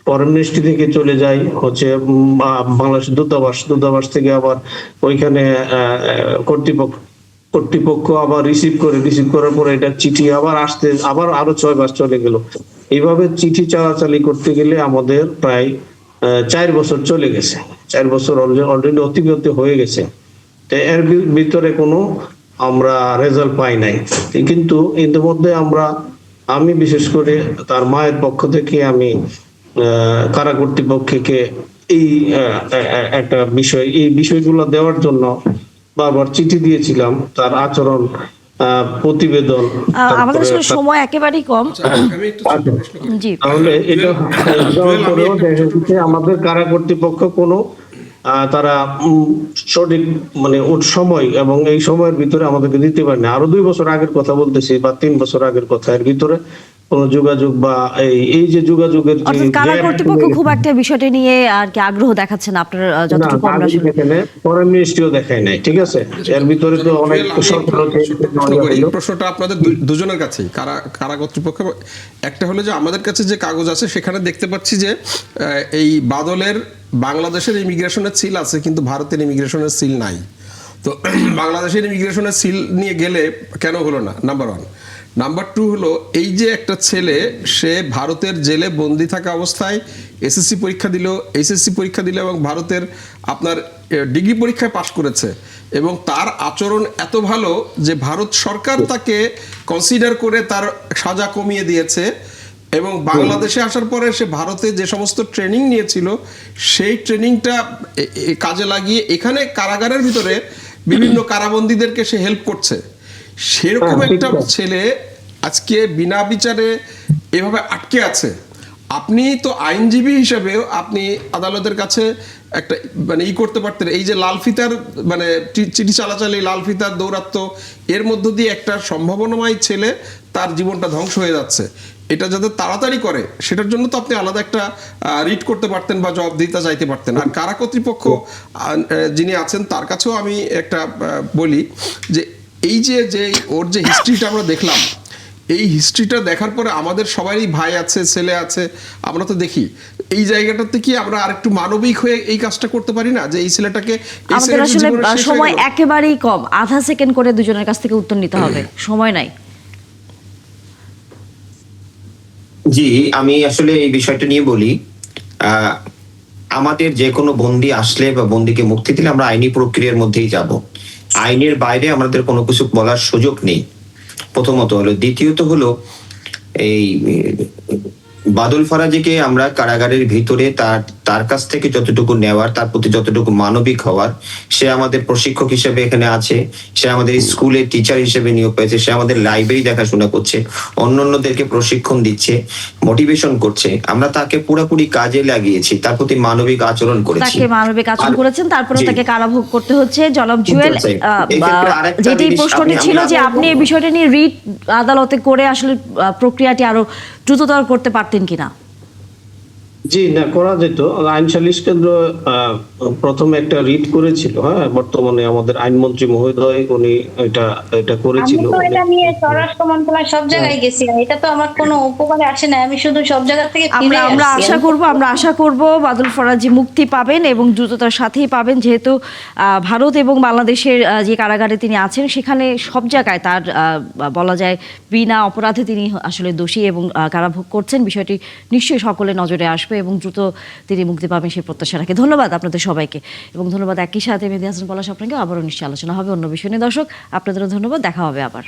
Speaker 8: ফরেন মিনিস্ট্রি থেকে চলে যায় হচ্ছে বাংলাদেশ দূতাবাস থেকে আবার ওইখানে কর্তৃপক্ষ আবার রিসিভ করার পরে এটা চিঠি আবার আসতে আবার আরো 6 মাস চলে গেল। এইভাবে চিঠি চালাচালি করতে গেলে আমাদের প্রায় 4 বছর চলে গেছে। 4 বছর অলরেডি অতিবাহিত হয়ে গেছে। তো এর ভিতরে কোনো আমরা রেজাল্ট পাই নাই। কিন্তু ইতিমধ্যে আমি বিশেষ করে তার মায়ের পক্ষ থেকে আমি কারা কর্তৃপক্ষকে এই একটা বিষয়গুলো দেওয়ার জন্য বারবার চিঠি দিয়েছিলাম। তার আচরণ প্রতিবেদন।
Speaker 1: আমাদের আসলে সময় একেবারেই কম।
Speaker 2: আমি একটু ছোট প্রশ্ন করি।
Speaker 1: জি,
Speaker 8: তাহলে এটা দেওয়ার পরেও দেখা যাচ্ছে আমাদের কারা কর্তৃপক্ষ কোনো তারা সঠিক মানে সময় এবং এই সময়ের ভিতরে আমাদেরকে দিতে পারে না। আরো 2 বছর আগের কথা বলতেছি বা 3 বছর আগের কথা, এর ভিতরে কোনো যোগাযোগ বা এই যে যোগাযোগের যে
Speaker 1: অর্থাৎ কারা
Speaker 8: gap
Speaker 1: কর্তৃপক্ষ খুব একটা বিষয়টি নিয়ে আর কি আগ্রহ দেখাচ্ছে না আপনার যতটুকু আমরা আসলে
Speaker 8: এখানে ফরেন মিনিস্ট্রিও দেখায় নাই, ঠিক আছে? এর ভিতরে তো অনেক
Speaker 2: জুয়েল, আমি
Speaker 8: সরকার
Speaker 2: ছোট্ট প্রশ্ন করি। এই প্রশ্নটা আপনাদের দুজনের কাছেই, কারা কর্তৃপক্ষ। একটা হলো যে আমাদের কাছে যে কাগজ আছে সেখানে দেখতে পাচ্ছি যে এই বাদলের বাংলাদেশের ইমিগ্রেশনের সিল আছে কিন্তু ভারতের ইমিগ্রেশনের সিল নাই। তো বাংলাদেশের ইমিগ্রেশনের সিল নিয়ে গেলে কেন হলো না, নাম্বার 1। নাম্বার 2 হলো এই যে একটা ছেলে সে ভারতের জেলে বন্দি থাকা অবস্থায় এসএসসি পরীক্ষা দিল, এইচএসসি পরীক্ষা দিল এবং ভারতের আপনার ডিগ্রি পরীক্ষায় পাশ করেছে এবং তার আচরণ এত ভালো যে ভারত সরকার তাকে কনসিডার করে তার সাজা কমিয়ে দিয়েছে এবং বাংলাদেশে আসার পরে সে ভারতে যে সমস্ত ট্রেনিং নিয়েছিল সেই ট্রেনিংটা কাজে লাগিয়ে এখানে কারাগারের ভিতরে বিভিন্ন কারাবন্দীদেরকে সে হেল্প করছে। সেরকম একটা ছেলে আজকে বিনা বিচারে এভাবে আটকে আছে। আপনি তো আইনজীবী হিসেবেও আপনি আদালতের কাছে একটা মানে করতে পারতেন, এই যে লাল ফিতার মানে চিঠি চালাচালি লাল ফিতার দৌরাত্ম, এর মধ্য দিয়ে একটা সম্ভাবনাময় ছেলে তার জীবনটা ধ্বংস হয়ে যাচ্ছে, এটা যাতে তাড়াতাড়ি করে সেটার জন্য তো আপনি আলাদা একটা রিট করতে পারতেন বা জবাবদিহিতা চাইতে পারতেন। আর কারা কর্তৃপক্ষ যিনি আছেন তার কাছেও আমি একটা বলি যে এই যে ওর যে হিস্ট্রিটা আমরা দেখলাম, এই হিস্ট্রিটা দেখার পরে আমাদের সবারই ভাই আছে, ছেলে আছে, আমরা তো দেখি এই জায়গাটাতে কি আমরা আরেকটু মানবিক হয়ে এই কাজটা করতে পারি না যে এই ছেলেটাকে
Speaker 1: আমাদের আসলে সময় একেবারেই কম, আধা সেকেন্ড করে দুজনের কাছ থেকে উত্তর নিতে হবে, সময় নাই।
Speaker 6: জি, আমি আসলে এই বিষয়টা নিয়ে বলি। আমাদের যে কোনো বন্দী আসলে বা বন্দীকে মুক্তি দিলে আমরা আইনি প্রক্রিয়ার মধ্যেই যাব, আইনের বাইরে আমাদের কোনো কিছু বলার সুযোগ নেই, প্রথমত হলো। দ্বিতীয়ত হলো এই বাদল ফারাজিকে আমরা কারাগারের ভিতরে তার কাছ থেকে যতটুকু নেওয়ার, তার প্রতি যতটুকু মানবিক হওয়ার, সে আমাদের প্রশিক্ষক হিসেবে এখানে আছে, সে আমাদের স্কুলের টিচার হিসেবে নিয়োগ পেয়েছে, সে আমাদের লাইব্রেরি দেখাশোনা করছে, অন্যদেরকে প্রশিক্ষণ দিচ্ছে, মোটিভেশন করছে, আমরা তাকে পুরোপুরি কাজে লাগিয়েছি, তার প্রতি মানবিক আচরণ করেছি,
Speaker 1: তাকে মানবিক আচরণ করেছেন, তারপরে তাকে কারাভোগ করতে হচ্ছে। জনাব জুয়েল, যেটি প্রশ্নটি ছিল যে আপনি এই বিষয়টা নিয়ে রিট আদালতে করে আসলে প্রক্রিয়াটি আরো দ্রুততর করতে পারতেন কিনা?
Speaker 8: জি, না, করা যেত। আইন সালিশ কেন্দ্র প্রথমে একটা রিট করেছিল, হ্যাঁ, বর্তমানে আমাদের আইনমন্ত্রী মহোদয় উনি এটা করেছিল।
Speaker 5: আমি তো এটা নিয়ে স্বরাষ্ট্র মন্ত্রণালয় সব জায়গায় গেছি, এটা তো আমার কোনো উপকারে আসে না, আমি শুধু সব জায়গা থেকে
Speaker 1: আমরা আশা করব বাদল ফরাজি মুক্তি পাবেন এবং দ্রুততার সাথেই পাবেন, যেহেতু ভারত এবং বাংলাদেশের যে কারাগারে তিনি আছেন সেখানে সব জায়গায় তার বলা যায় বিনা অপরাধে তিনি আসলে দোষী এবং কারাভোগ করছেন। বিষয়টি নিশ্চয়ই সকলের নজরে আসবে এবং দ্রুত তিনি মুক্তি পাবেন সেই প্রত্যাশা রাখি। ধন্যবাদ আপনাদের সবাইকে এবং ধন্যবাদ একই সাথে মেহেদী হাসান পলাশ আপনাকে। আবারও নিশ্চয়ই আলোচনা হবে অন্য বিষয় নিয়ে। দর্শক, আপনাদেরও ধন্যবাদ, দেখা হবে আবার।